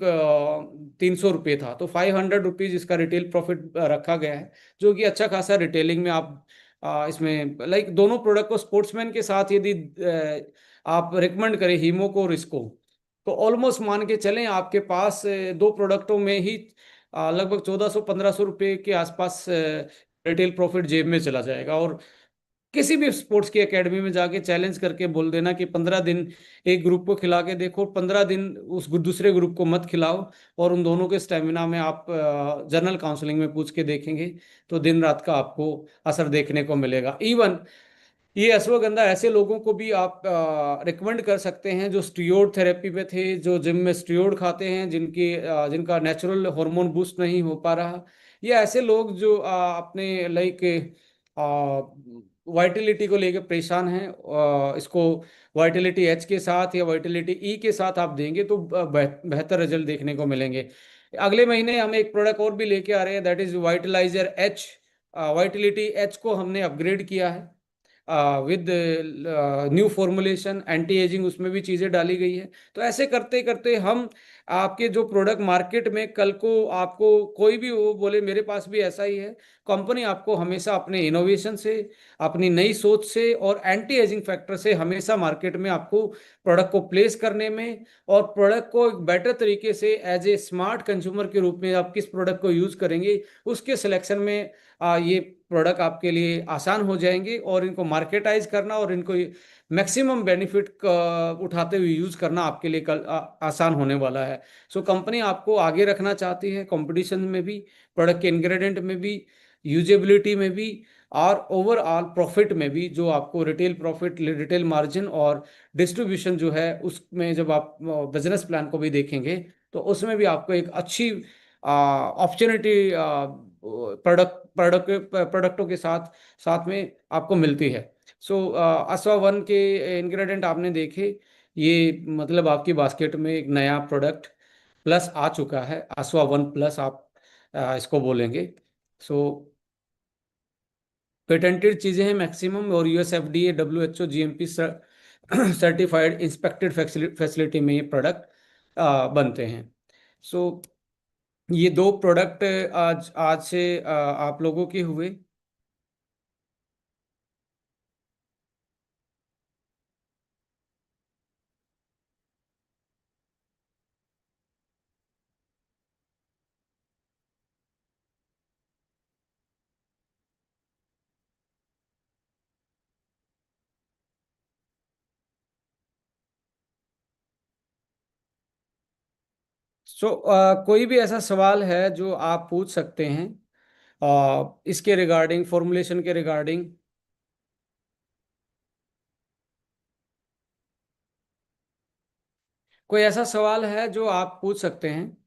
300 रुपये था। तो 500 रुपीज़ इसका रिटेल प्रॉफिट रखा गया है, जो कि अच्छा खासा रिटेलिंग में आप इसमें लाइक दोनों प्रोडक्ट को स्पोर्ट्समैन के साथ यदि आप रिकमेंड करें, हीमो को और इसको, तो ऑलमोस्ट मान के चलें आपके पास दो प्रोडक्टों में ही लगभग 1400-1500 रुपये के आसपास रिटेल प्रॉफिट जेब में चला जाएगा। और किसी भी स्पोर्ट्स की एकेडमी में जाके चैलेंज करके बोल देना कि 15 दिन एक ग्रुप को खिला के देखो, 15 दिन उस दूसरे ग्रुप को मत खिलाओ, और उन दोनों के स्टेमिना में आप जनरल काउंसलिंग में पूछ के देखेंगे तो दिन रात का आपको असर देखने को मिलेगा। इवन ये अश्वगंधा ऐसे लोगों को भी आप रिकमेंड कर सकते हैं जो स्टीरोड थेरेपी पे थे, जो जिम में स्टीरोड खाते हैं, जिनका नेचुरल हार्मोन बूस्ट नहीं हो पा रहा। ये ऐसे लोग जो अपने लाइक वाइटिलिटी को लेकर परेशान हैं, इसको वाइटिलिटी एच के साथ या वाइटिलिटी ई के साथ आप देंगे तो बेहतर रिजल्ट देखने को मिलेंगे। अगले महीने हम एक प्रोडक्ट और भी लेके आ रहे हैं, that is vitaliser H. Vitality H को हमने अपग्रेड किया है with new formulation, anti ageing उसमें भी चीज़ें डाली गई है। तो ऐसे करते करते हम आपके जो प्रोडक्ट मार्केट में कल को आपको कोई भी वो बोले मेरे पास भी ऐसा ही है, कंपनी आपको हमेशा अपने इनोवेशन से, अपनी नई सोच से और एंटी एजिंग फैक्टर से हमेशा मार्केट में आपको प्रोडक्ट को प्लेस करने में, और प्रोडक्ट को एक बेटर तरीके से एज ए स्मार्ट कंज्यूमर के रूप में आप किस प्रोडक्ट को यूज़ करेंगे उसके सिलेक्शन में ये प्रोडक्ट आपके लिए आसान हो जाएंगे, और इनको मार्केटाइज करना और इनको मैक्सिमम बेनिफिट उठाते हुए यूज करना आपके लिए कल आसान होने वाला है। सो कंपनी आपको आगे रखना चाहती है कंपटीशन में भी, प्रोडक्ट के इंग्रेडिएंट में भी, यूजेबिलिटी में भी, और ओवरऑल प्रॉफिट में भी। जो आपको रिटेल प्रॉफिट, रिटेल मार्जिन और डिस्ट्रीब्यूशन जो है उसमें जब आप बिजनेस प्लान को भी देखेंगे तो उसमें भी आपको एक अच्छी अपॉर्चुनिटी प्रोडक्टों के साथ साथ में आपको मिलती है। सो असवा वन के इंग्रेडिएंट आपने देखे, ये मतलब आपकी बास्केट में एक नया प्रोडक्ट प्लस आ चुका है, असवा वन प्लस आप इसको बोलेंगे। सो पेटेंटेड चीज़ें हैं मैक्सिमम, और US FDA, WHO, GMP certified inspected facility में ये प्रोडक्ट बनते हैं। सो ये दो प्रोडक्ट आज आज से आप लोगों के हुए। सो कोई भी ऐसा सवाल है जो आप पूछ सकते हैं इसके रिगार्डिंग, फॉर्मुलेशन के रिगार्डिंग? कोई ऐसा सवाल है जो आप पूछ सकते हैं?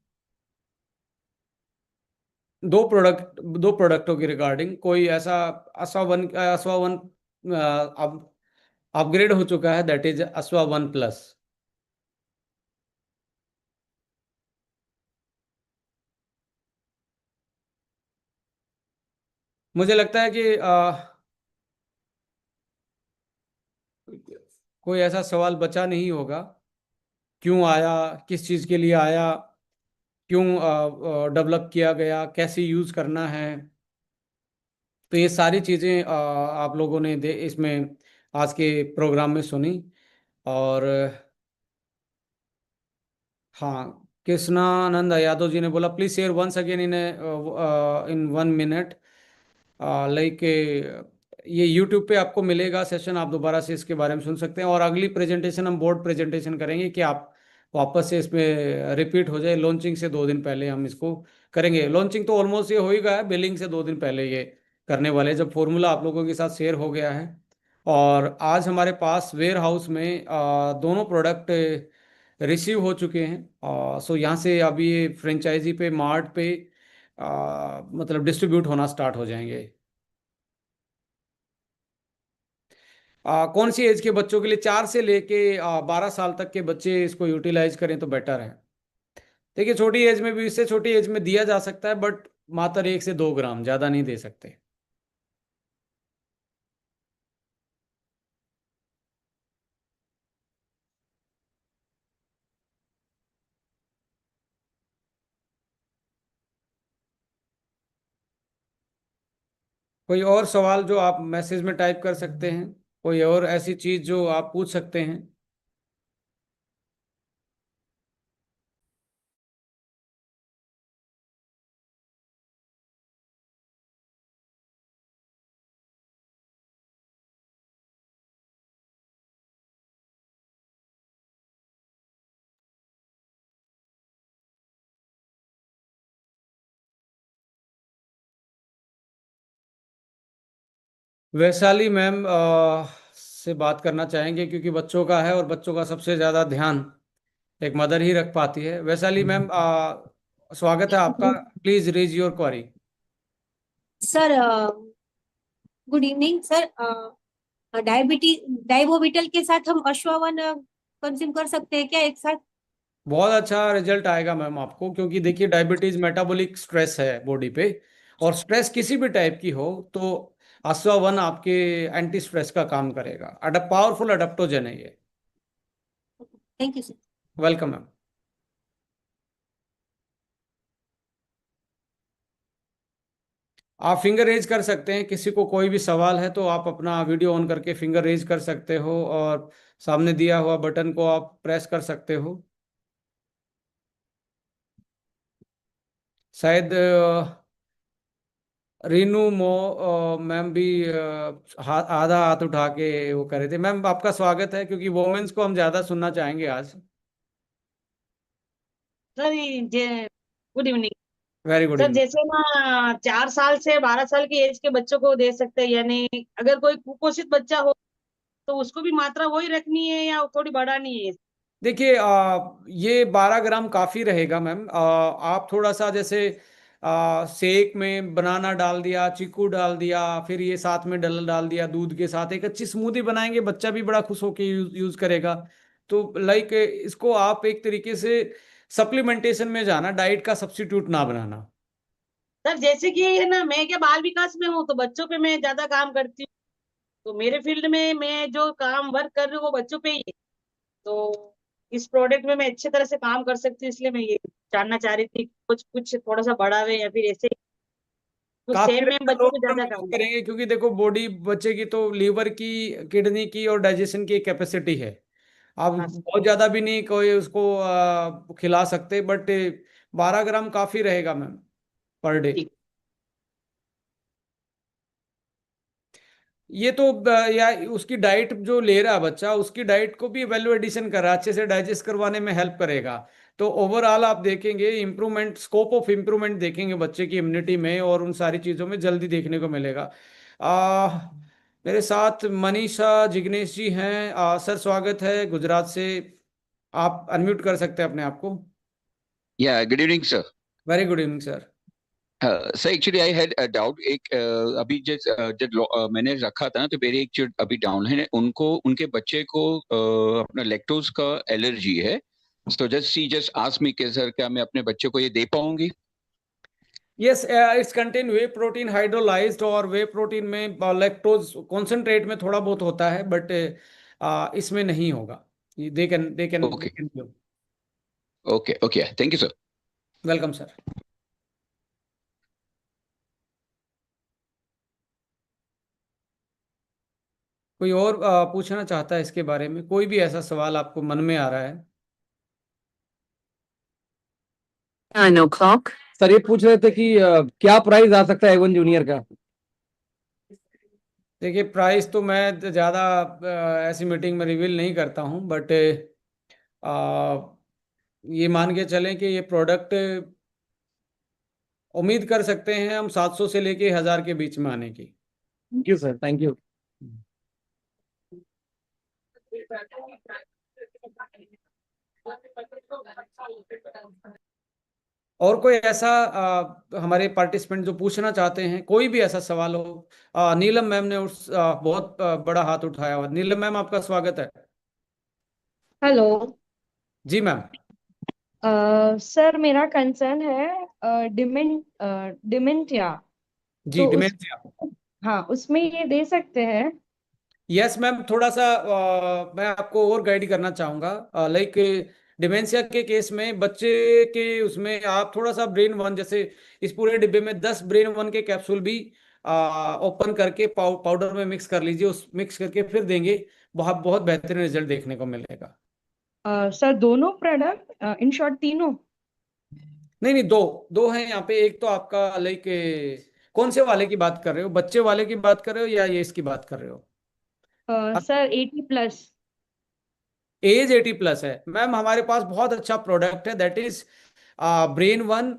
दो प्रोडक्टों की रिगार्डिंग कोई ऐसा? असवा वन अब अपग्रेड हो चुका है, दैट इज असवा वन प्लस। मुझे लगता है कि कोई ऐसा सवाल बचा नहीं होगा। क्यों आया, किस चीज़ के लिए आया, क्यों डेवलप किया गया, कैसे यूज़ करना है, तो ये सारी चीज़ें आप लोगों ने दे इसमें आज के प्रोग्राम में सुनी। और हाँ, कृष्णानंद यादव जी ने बोला please share once again in 1 minute. Like ये यूट्यूब पे आपको मिलेगा सेशन, आप दोबारा से इसके बारे में सुन सकते हैं। और अगली प्रेजेंटेशन हम बोर्ड प्रेजेंटेशन करेंगे कि आप वापस से इसमें रिपीट हो जाए। लॉन्चिंग से 2 दिन पहले हम इसको करेंगे। लॉन्चिंग तो ऑलमोस्ट ये हो ही गया है, बिलिंग से 2 दिन पहले ये करने वाले, जब फॉर्मूला आप लोगों के साथ शेयर हो गया है। और आज हमारे पास वेयर हाउस में दोनों प्रोडक्ट रिसीव हो चुके हैं। सो यहाँ से अभी ये फ्रेंचाइजी पे, मार्ट पे मतलब डिस्ट्रीब्यूट होना स्टार्ट हो जाएंगे। कौन सी एज के बच्चों के लिए? 4 से लेके 12 साल तक के बच्चे इसको यूटिलाइज करें तो बेटर है। देखिए, छोटी एज में भी, इससे छोटी एज में दिया जा सकता है, बट मात्र 1 से 2 ग्राम, ज़्यादा नहीं दे सकते। कोई और सवाल जो आप मैसेज में टाइप कर सकते हैं? कोई और ऐसी चीज़ जो आप पूछ सकते हैं? वैशाली मैम से बात करना चाहेंगे, क्योंकि बच्चों का है और बच्चों का सबसे ज़्यादा ध्यान एक मदर ही रख पाती है। वैशाली मैम, स्वागत है आपका। Please raise your query. Sir, good evening sir. डाइबोविटल के साथ हम अश्वावन कंज्यूम कर सकते हैं क्या एक साथ? बहुत अच्छा रिजल्ट आएगा मैम आपको, क्योंकि देखिए, डायबिटीज मेटाबॉलिक स्ट्रेस है बॉडी पे, और स्ट्रेस किसी भी टाइप की हो तो आस्वा 1 आपके एंटी स्ट्रेस का काम करेगा। पावरफुल अडेप्टोजन है ये। Thank you sir. Welcome ma'am. आप फिंगर रेज कर सकते हैं, किसी को कोई भी सवाल है तो आप अपना वीडियो ऑन करके फिंगर रेज कर सकते हो, और सामने दिया हुआ बटन को आप प्रेस कर सकते हो। शायद रीनू मैम भी आधा हाथ उठा के वो कर रहे थे। मैम, आपका स्वागत है, क्योंकि वोमेन्स को हम ज्यादा सुनना चाहेंगे आज। Sir good evening. Very good sir evening. जैसे ना 4 साल से 12 साल की एज के बच्चों को दे सकते हैं, यानी अगर कोई कुपोषित बच्चा हो तो उसको भी मात्रा वही रखनी है या थोड़ी बढ़ानी है? देखिए, ये 12 ग्राम काफ़ी रहेगा मैम। आप थोड़ा सा जैसे शेक में बनाना डाल दिया, चीकू डाल दिया, फिर ये साथ में डाल डाल दिया, दूध के साथ एक अच्छी स्मूदी बनाएंगे, बच्चा भी बड़ा खुश होकर यूज करेगा। तो लाइक, इसको आप एक तरीके से सप्लीमेंटेशन में जाना, डाइट का सब्स्टिट्यूट ना बनाना। सर जैसे कि है ना, मैं क्या बाल विकास में हूँ तो बच्चों पे मैं ज्यादा काम करती हूँ, तो मेरे फील्ड में मैं जो काम वर्क कर रही हूँ वो बच्चों पे ही है। तो इस प्रोडक्ट में मैं अच्छे तरह से काम कर सकती हूँ, इसलिए मैं ये जानना चाह रही थी, कुछ कुछ थोड़ा सा बढ़ावे या फिर ऐसे तो काफी सेम में अच्छा बच्चों लॉन्ग पे टर्म ज्यादा यूज काम करें। करेंगे, क्योंकि देखो, बॉडी बच्चे की तो लीवर की, किडनी की और डाइजेशन की कैपेसिटी है। आप हाँ बहुत ज्यादा भी नहीं कोई उसको खिला सकते, बट 12 ग्राम काफी रहेगा मैम, पर डे। ठीक। ये तो या उसकी डाइट जो ले रहा है बच्चा, उसकी डाइट को भी वैल्यू एडिशन कर रहा है, अच्छे से डाइजेस्ट करवाने में हेल्प करेगा। तो ओवरऑल आप देखेंगे इम्प्रूवमेंट, स्कोप ऑफ इम्प्रूवमेंट देखेंगे बच्चे की इम्यूनिटी में और उन सारी चीज़ों में जल्दी देखने को मिलेगा। आ, मेरे साथ मनीषा जिग्नेश जी हैं। सर, स्वागत है गुजरात से। आप अनम्यूट कर सकते हैं अपने आप को। या good evening sir. Very good evening sir. Sir actually I had a doubt. एक अभी जब मैंने रखा था ना, तो मेरे एक जो अभी डाउन है उनको, उनके बच्चे को अपना लैक्टोज का एलर्जी है। तो जस्ट आस्क मी कि सर क्या मैं अपने बच्चे को ये दे पाऊंगी? Yes, it's contain whey protein hydrolyzed, और वे प्रोटीन में लैक्टोज कॉन्सेंट्रेट में थोड़ा बहुत होता है, बट इसमें नहीं होगा। दे ओके कैन। Okay okay, thank you sir. Welcome sir. कोई और पूछना चाहता है इसके बारे में? कोई भी ऐसा सवाल आपको मन में आ रहा है? 9 o'clock। सर ये पूछ रहे थे कि क्या प्राइस आ सकता है एवन जूनियर का? देखिए, प्राइस तो मैं ज़्यादा ऐसी मीटिंग में रिवील नहीं करता हूँ, बट ये मान के चलें कि ये प्रोडक्ट उम्मीद कर सकते हैं हम 700 से लेके 1000 के बीच में आने की। Thank you sir, thank you. और कोई ऐसा हमारे पार्टिसिपेंट जो पूछना चाहते हैं, कोई भी ऐसा सवाल हो? नीलम मैम ने बहुत बड़ा हाथ उठाया हुआ। नीलम मैम, आपका स्वागत है। हेलो जी मैम। सर, मेरा कंसर्न है डिमेंटिया। जी, तो उस डिमेंशिया। हाँ, उसमें ये दे सकते हैं? यस मैम, थोड़ा सा मैं आपको और गाइड करना चाहूँगा। लाइक डिमेंशिया के केस में बच्चे के उसमें आप थोड़ा सा ब्रेन वन, जैसे इस पूरे डिब्बे में 10 ब्रेन वन के कैप्सूल भी ओपन करके पाउडर में मिक्स कर लीजिए। उस मिक्स करके फिर देंगे, बहुत बहुत बेहतरीन रिजल्ट देखने को मिलेगा। सर, दोनों प्रोडक्ट, इन शॉर्ट तीनों? नहीं नहीं, दो दो हैं यहाँ पे। एक तो आपका लाइक कौन से वाले की बात कर रहे हो? बच्चे वाले की बात कर रहे हो या ये इसकी बात कर रहे हो? सर, 80+। एज 80+ है मैम, हमारे पास बहुत अच्छा प्रोडक्ट है, that is brain one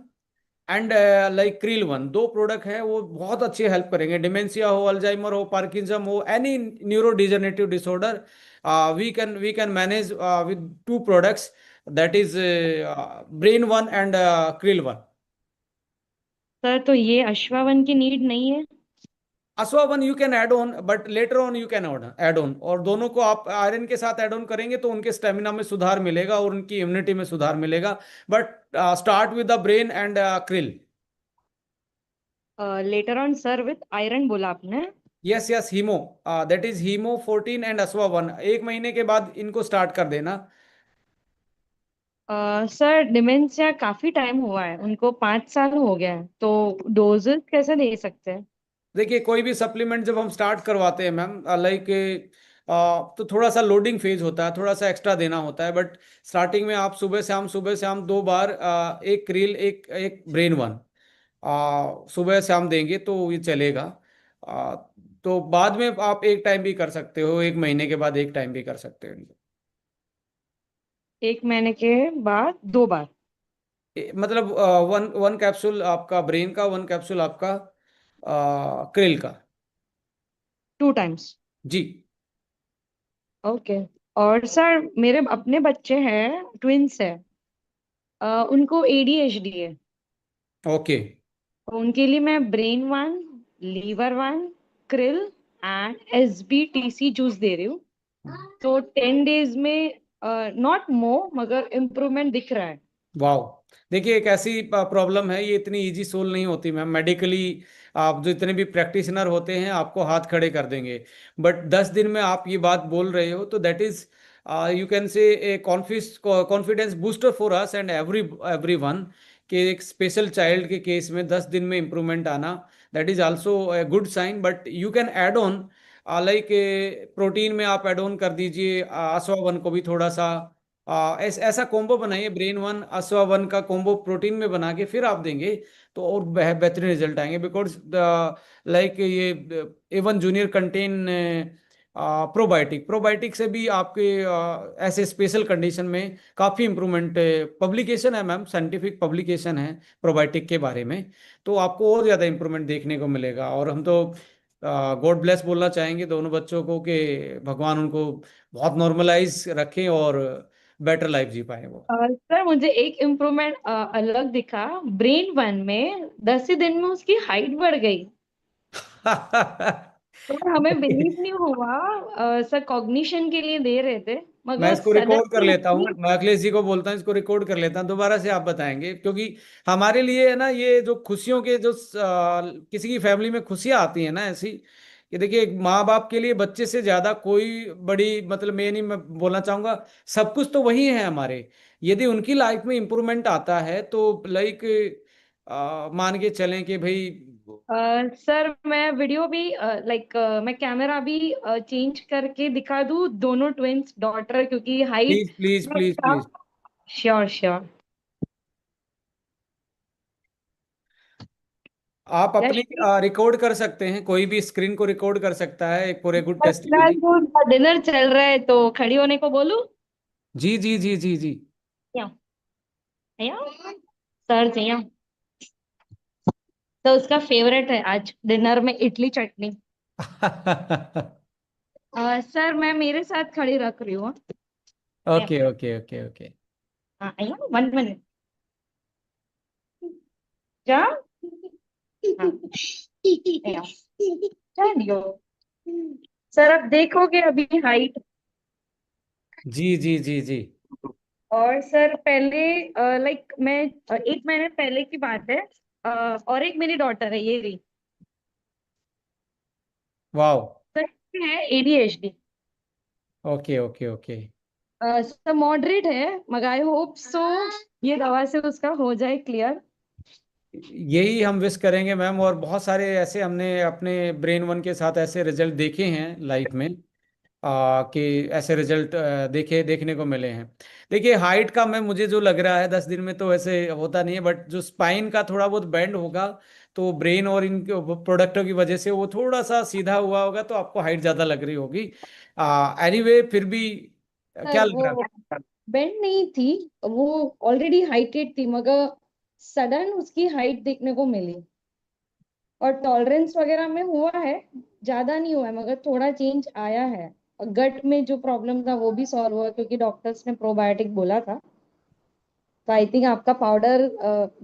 and like krill one. दो प्रोडक्ट है, वो बहुत अच्छे हेल्प करेंगे। डिमेंशिया हो, अल्जाइमर हो, पार्किंसम हो, any neuro degenerative disorder, we can manage with two products, that is brain one and krill one. Sir, तो ये अश्वावन की नीड नहीं है? असवा one you can add on, but later on you can add on. और दोनों को आप आयरन के साथ ऐड ऑन करेंगे तो उनके स्टेमिना में सुधार मिलेगा और उनकी इम्यूनिटी में सुधार मिलेगा। But start with the brain and krill. Later on sir with iron बोला आपने? Yes yes, hemo, that is hemo 14 and असवा वन। एक महीने के बाद इनको स्टार्ट कर देना। सर, डिमेंशिया काफी टाइम हुआ है, उनको 5 साल हो गया है, तो डोजेस कैसे दे सकते हैं? देखिए, कोई भी सप्लीमेंट जब हम स्टार्ट करवाते हैं मैम, लाइक तो थोड़ा सा लोडिंग फेज होता है, थोड़ा सा एक्स्ट्रा देना होता है। बट स्टार्टिंग में आप सुबह शाम 2 बार, एक क्रील, एक एक ब्रेन वन, सुबह शाम देंगे तो ये चलेगा। आ, तो बाद में आप एक टाइम भी कर सकते हो, एक महीने के बाद एक टाइम भी कर सकते हो इनको। 1 महीने के बाद 2 बार? मतलब वन वन कैप्सूल आपका ब्रेन का, वन कैप्सूल आपका क्रिल का। 2 टाइम्स? जी। ओके। और सर, मेरे अपने बच्चे हैं, ट्विंस है, उनको ADHD है। ओके। तो उनके लिए मैं brain one, liver one, krill and SBTC juice दे रही हूँ। तो 10 डेज में नॉट मोर मगर इम्प्रूवमेंट दिख रहा है। वाह। देखिए, एक ऐसी प्रॉब्लम है, ये इतनी इजी सोल्व नहीं होती मैम मेडिकली। आप जो इतने भी प्रैक्टिशनर होते हैं आपको हाथ खड़े कर देंगे, बट 10 दिन में आप ये बात बोल रहे हो तो that is, you can say A confidence booster for us and every one, कि एक स्पेशल चाइल्ड के केस में 10 दिन में इम्प्रूवमेंट आना, that is also a good sign. But you can add on, like protein में आप ऐड ऑन कर दीजिए आसवा वन को भी थोड़ा सा। ऐसा कॉम्बो बनाइए, ब्रेन वन असवा वन का कॉम्बो प्रोटीन में बना के फिर आप देंगे तो और बेहतरीन रिजल्ट आएंगे। बिकॉज लाइक ये A1 junior contain probiotic, probiotic से भी आपके ऐसे स्पेशल कंडीशन में काफ़ी इंप्रूवमेंट, पब्लिकेशन है मैम, साइंटिफिक पब्लिकेशन है प्रोबायोटिक के बारे में। तो आपको और ज़्यादा इंप्रूवमेंट देखने को मिलेगा। और हम तो गॉड ब्लेस बोलना चाहेंगे दोनों बच्चों को कि भगवान उनको बहुत नॉर्मलाइज रखें और बेटर लाइफ जी पाए वो। सर, मुझे एक इम्प्रूवमेंट अलग दिखा। ब्रेन वन में 10 ही दिन में उसकी हाइट बढ़ गई। तो हमें बिलीव नहीं हुआ। सर, कॉग्निशन के लिए दे रहे थे मैं मगर इसको रिकॉर्ड कर सडनली लेता हूँ, उसकी। मैं अखिलेश जी को बोलता हूँ इसको रिकॉर्ड कर लेता हूँ, दोबारा से आप बताएंगे। क्योंकि हमारे लिए है ना, ये जो खुशियों के जो किसी की फैमिली में खुशियाँ आती हैं ना ऐसी, कि देखिए एक माँ बाप के लिए बच्चे से ज्यादा कोई बड़ी, मतलब मैं बोलना चाहूंगा, सब कुछ तो वही है हमारे। यदि उनकी लाइफ में इंप्रूवमेंट आता है तो लाइक मान के चलें कि भाई। सर, मैं वीडियो भी मैं कैमरा भी चेंज करके दिखा दूँ दोनों ट्विंस डॉटर, क्योंकि height. Please please please please. Sure sure. आप अपनी रिकॉर्ड कर सकते हैं, कोई भी स्क्रीन को रिकॉर्ड कर सकता है एक पूरे गुड फिलहाल टेस्टिमोनी। तो डिनर चल रहा है, तो खड़ी होने को बोलूं? जी जी जी जी जी। या या सर जी, या तो उसका फेवरेट है आज डिनर में इडली चटनी। सर, मैं मेरे साथ खड़ी रख रही हूँ। या ओके ओके ओके ओके। हाँ, आई हूँ, 1 मिनट। क्या? हाँ, आई हूँ। क्या दियो? सर अब देखोगे अभी हाइट। जी जी जी जी। और सर पहले लाइक मैं 1 महीने पहले की बात है। और एक मेरी डॉटर है, ये रही। वाओ। सर है ADHD। Okay okay okay. Sir moderate है, मगर आई होप सो ये दवा से उसका हो जाए क्लियर। यही हम विश करेंगे मैम, और बहुत सारे ऐसे हमने अपने ब्रेन वन के साथ ऐसे रिजल्ट देखे हैं लाइफ में, कि ऐसे रिजल्ट देखने को मिले हैं। देखिए हाइट का मैं मुझे जो लग रहा है 10 दिन में तो ऐसे होता नहीं है, बट जो स्पाइन का थोड़ा बहुत बेंड होगा तो ब्रेन और इन प्रोडक्टों की वजह से वो थोड़ा सा सीधा हुआ होगा, तो आपको हाइट ज़्यादा लग रही होगी। एनीवे फिर भी क्या सर लग रहा वो है? बेंड नहीं थी, वो ऑलरेडी हाइटेड थी, मगर सडन उसकी हाइट देखने को मिली। और टॉलरेंस वगैरह में हुआ है, ज्यादा नहीं हुआ है, मगर थोड़ा चेंज आया है। और गट में जो प्रॉब्लम था वो भी सॉल्व हुआ, क्योंकि डॉक्टर्स ने प्रोबायोटिक बोला था। तो आई थिंक आपका पाउडर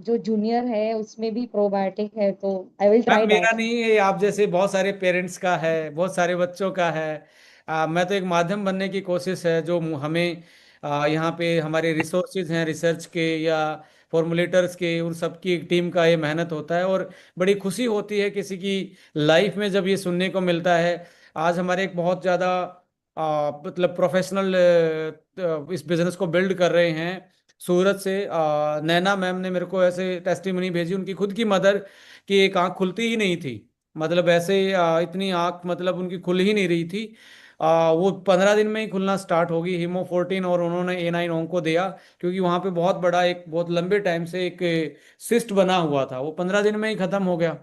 जो जूनियर है उसमें भी प्रोबायोटिक है, तो आई विल मैम ट्राई मेरा दैट। नहीं है, आप जैसे बहुत सारे पेरेंट्स का है, बहुत सारे बच्चों का है। मैं तो एक माध्यम बनने की कोशिश है, जो हमें यहाँ पे हमारे रिसोर्सेज हैं रिसर्च के या फॉर्मुलेटर्स के, उन सब की एक टीम का ये मेहनत होता है। और बड़ी खुशी होती है किसी की लाइफ में जब ये सुनने को मिलता है। आज हमारे एक बहुत ज़्यादा मतलब प्रोफेशनल इस बिजनेस को बिल्ड कर रहे हैं सूरत से, नैना मैम ने मेरे को ऐसे टेस्टिमनी भेजी, उनकी खुद की मदर की एक आंख खुलती ही नहीं थी। मतलब ऐसे इतनी आंख मतलब उनकी खुल ही नहीं रही थी। वो 15 दिन में ही खुलना स्टार्ट होगी, हीमो 14, और उन्होंने A9 ओंको दिया, क्योंकि वहां पे बहुत बड़ा एक बहुत लंबे टाइम से एक सिस्ट बना हुआ था, वो 15 दिन में ही खत्म हो गया।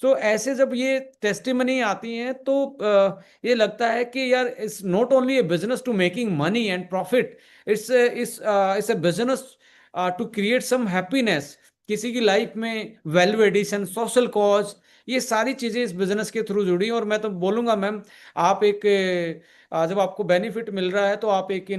तो ऐसे जब ये टेस्टिमनी आती हैं तो ये लगता है कि यार it's not only a business to making money and profit, it's a business to create some happiness किसी की लाइफ में, वैल्यू एडिशन, सोशल कॉज, ये सारी चीजें इस बिजनेस के थ्रू जुड़ी। और मैं तो बोलूंगा मैम, आप एक जब आपको बेनिफिट मिल रहा है तो आप एक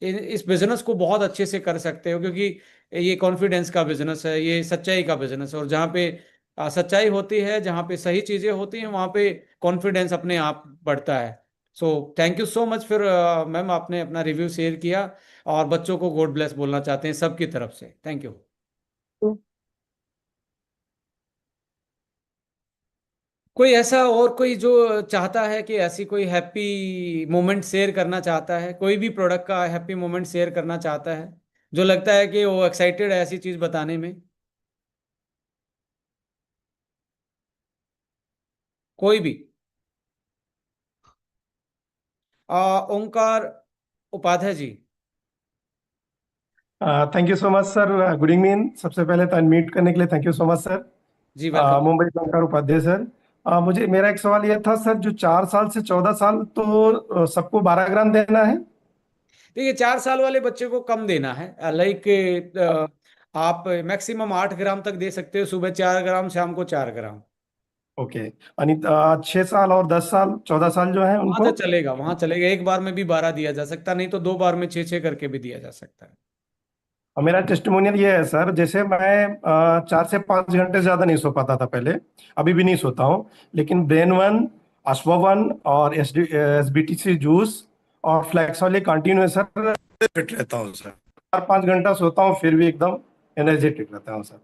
इस बिजनेस को बहुत अच्छे से कर सकते हो, क्योंकि ये कॉन्फिडेंस का बिजनेस है, ये सच्चाई का बिजनेस है। और जहाँ पे सच्चाई होती है, जहाँ पे सही चीजें होती हैं, वहाँ पे कॉन्फिडेंस अपने आप बढ़ता है। So thank you so much फिर मैम, आपने अपना रिव्यू शेयर किया, और बच्चों को गॉड ब्लेस बोलना चाहते हैं सबकी तरफ से। Thank you. कोई ऐसा और कोई जो चाहता है कि ऐसी कोई हैप्पी मोमेंट शेयर करना चाहता है, कोई भी प्रोडक्ट का हैप्पी मोमेंट शेयर करना चाहता है, जो लगता है कि वो एक्साइटेड है ऐसी चीज बताने में? कोई भी? Omkar Upadhyay ji. Thank you so much sir. Good evening. सबसे पहले तो अनम्यूट करने के लिए thank you so much sir. जी वेलकम। मुंबई से ओंकार उपाध्याय सर। मुझे मेरा एक सवाल ये था सर, जो 4 साल से 14 साल, तो सबको 12 ग्राम देना है? देखिए 4 साल वाले बच्चे को कम देना है, लाइक आप मैक्सिमम 8 ग्राम तक दे सकते हो, सुबह 4 ग्राम, शाम को 4 ग्राम। ओके। यानी 6 साल और 10 साल 14 साल जो है वहां उनको? तो चलेगा, वहां चलेगा, एक बार में भी 12 दिया जा सकता, नहीं तो 2 बार में 6 6 करके भी दिया जा सकता है। और मेरा टेस्टिमोनियल ये है सर, जैसे मैं 4 से 5 घंटे ज्यादा नहीं सो पाता था पहले, अभी भी नहीं सोता हूँ। लेकिन ब्रेन वन, अश्वावन और SBTC जूस और फ्लैक्स वाले कंटिन्यू सर फिट रहता हूँ सर। 4-5 घंटा सोता हूँ फिर भी एकदम एनर्जेटिक रहता हूँ सर।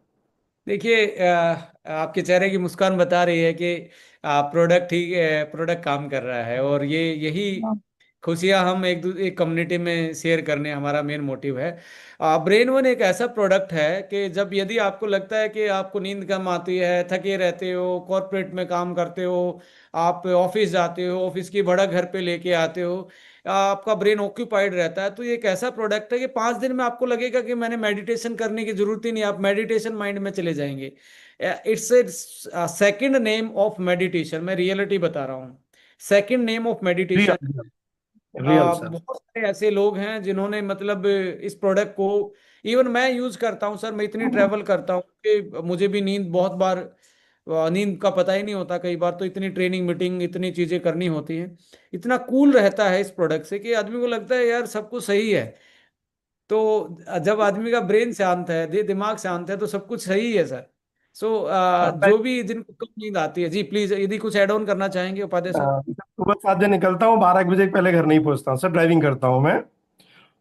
देखिए आपके चेहरे की मुस्कान बता रही है कि प्रोडक्ट ठीक है, प्रोडक्ट काम कर रहा है, और ये यही खुशियां हम एक कम्युनिटी में शेयर करने हमारा मेन मोटिव है। ब्रेन वन एक ऐसा प्रोडक्ट है कि जब यदि आपको लगता है कि आपको नींद कम आती है, थके रहते हो, कॉर्पोरेट में काम करते हो, आप ऑफिस जाते हो, ऑफिस की भड़क घर पे लेके आते हो, आपका ब्रेन ऑक्यूपाइड रहता है, तो ये एक ऐसा प्रोडक्ट है कि 5 दिन में आपको लगेगा कि मैंने मेडिटेशन करने की जरूरत ही नहीं, आप मेडिटेशन माइंड में चले जाएंगे। It's a second name of meditation, मैं रियलिटी बता रहा हूँ, second name of meditation. Real, real sir. बहुत सारे ऐसे लोग हैं जिन्होंने मतलब इस प्रोडक्ट को, इवन मैं यूज करता हूँ सर, मैं इतनी ट्रैवल करता हूँ कि मुझे भी नींद बहुत बार, नींद का पता ही नहीं होता, कई बार तो इतनी ट्रेनिंग मीटिंग इतनी चीजें करनी होती हैं। इतना कूल रहता है इस प्रोडक्ट से कि आदमी को लगता है यार सब कुछ सही है। तो जब आदमी का ब्रेन शांत है, दिमाग शांत है, तो सब कुछ सही है सर। सो जो भी जिनको कम नींद आती है, जी प्लीज यदि कुछ ऐड ऑन करना चाहेंगे उपाध्याय सर। सुबह 7 बजे निकलता हूँ, 12 बजे के पहले घर नहीं पहुंचता हूँ सर, ड्राइविंग करता हूँ मैं।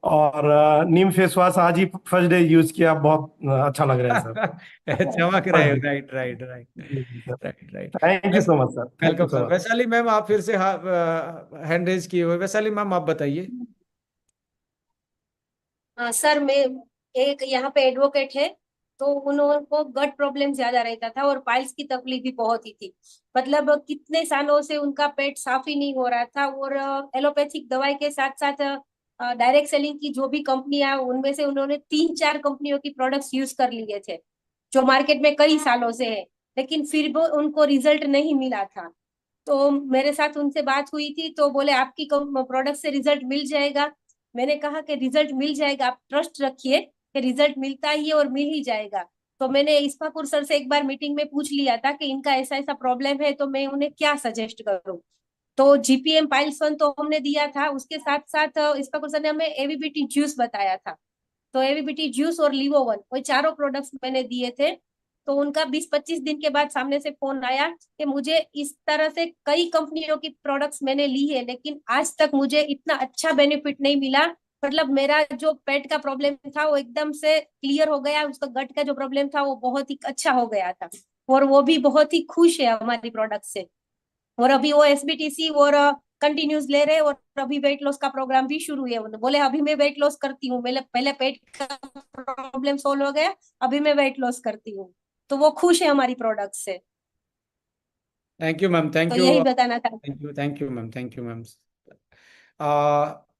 और नीम फेस वॉश आज ही फर्स्ट डे यूज किया, बहुत अच्छा लग रहा है सर। चमक रहे हो, first right right right day. Right right. Thank you so much sir, thank welcome you so sir. Much. Vaishali ma'am, आप फिर से हैंड रेज किए हुए। वैशाली मैम आप बताइए। हाँ सर, मैं एक यहाँ पे एडवोकेट है, तो उनको गट प्रॉब्लम ज्यादा रहता था और पाइल्स की तकलीफ भी बहुत ही थी। मतलब कितने सालों से उनका पेट साफ ही नहीं हो रहा था, और एलोपैथिक दवाई के साथ साथ डायरेक्ट सेलिंग की जो भी कंपनियां, उनमें से उन्होंने 3-4 कंपनियों की प्रोडक्ट्स यूज कर लिए थे जो मार्केट में कई सालों से है, लेकिन फिर भी उनको रिजल्ट नहीं मिला था। तो मेरे साथ उनसे बात हुई थी, तो बोले आपकी प्रोडक्ट से रिजल्ट मिल जाएगा। मैंने कहा कि रिजल्ट मिल जाएगा, आप ट्रस्ट रखिए कि रिजल्ट मिलता ही है और मिल ही जाएगा। तो मैंने इस्फाकुर सर से एक बार मीटिंग में पूछ लिया था कि इनका ऐसा ऐसा प्रॉब्लम है, तो मैं उन्हें क्या सजेस्ट करूं। तो जीपीएम पाइल्स 1 तो हमने दिया था, उसके साथ साथ इस्फाकुर सर ने हमें एवीबीटी जूस बताया था। तो एवीबीटी जूस और लिवोवन, वो चारों प्रोडक्ट्स मैंने दिए थे। तो उनका 20-25 दिन के बाद सामने से फोन आया कि मुझे इस तरह से कई कंपनियों की प्रोडक्ट्स मैंने ली है, लेकिन आज तक मुझे इतना अच्छा बेनिफिट नहीं मिला। मतलब मेरा जो पेट का प्रॉब्लम था वो एकदम से क्लियर हो गया, उसका गट का जो प्रॉब्लम था वो बहुत ही अच्छा हो गया था, और वो भी बहुत ही खुश है हमारी प्रोडक्ट से। और अभी वो एसबीटीसी और कंटिन्यूस ले रहे हैं, और अभी वेट लॉस का प्रोग्राम भी शुरू है। उन्होंने बोले अभी मैं वेट लॉस करती हूँ, पहले पहले पेट का प्रॉब्लम सोल्व हो गया, अभी मैं वेट लॉस करती हूँ। तो वो खुश है हमारी प्रोडक्ट से। थैंक यू मैम, थैंक तो यू। यही बताना था। Thank you, thank you ma'am, thank you ma'am.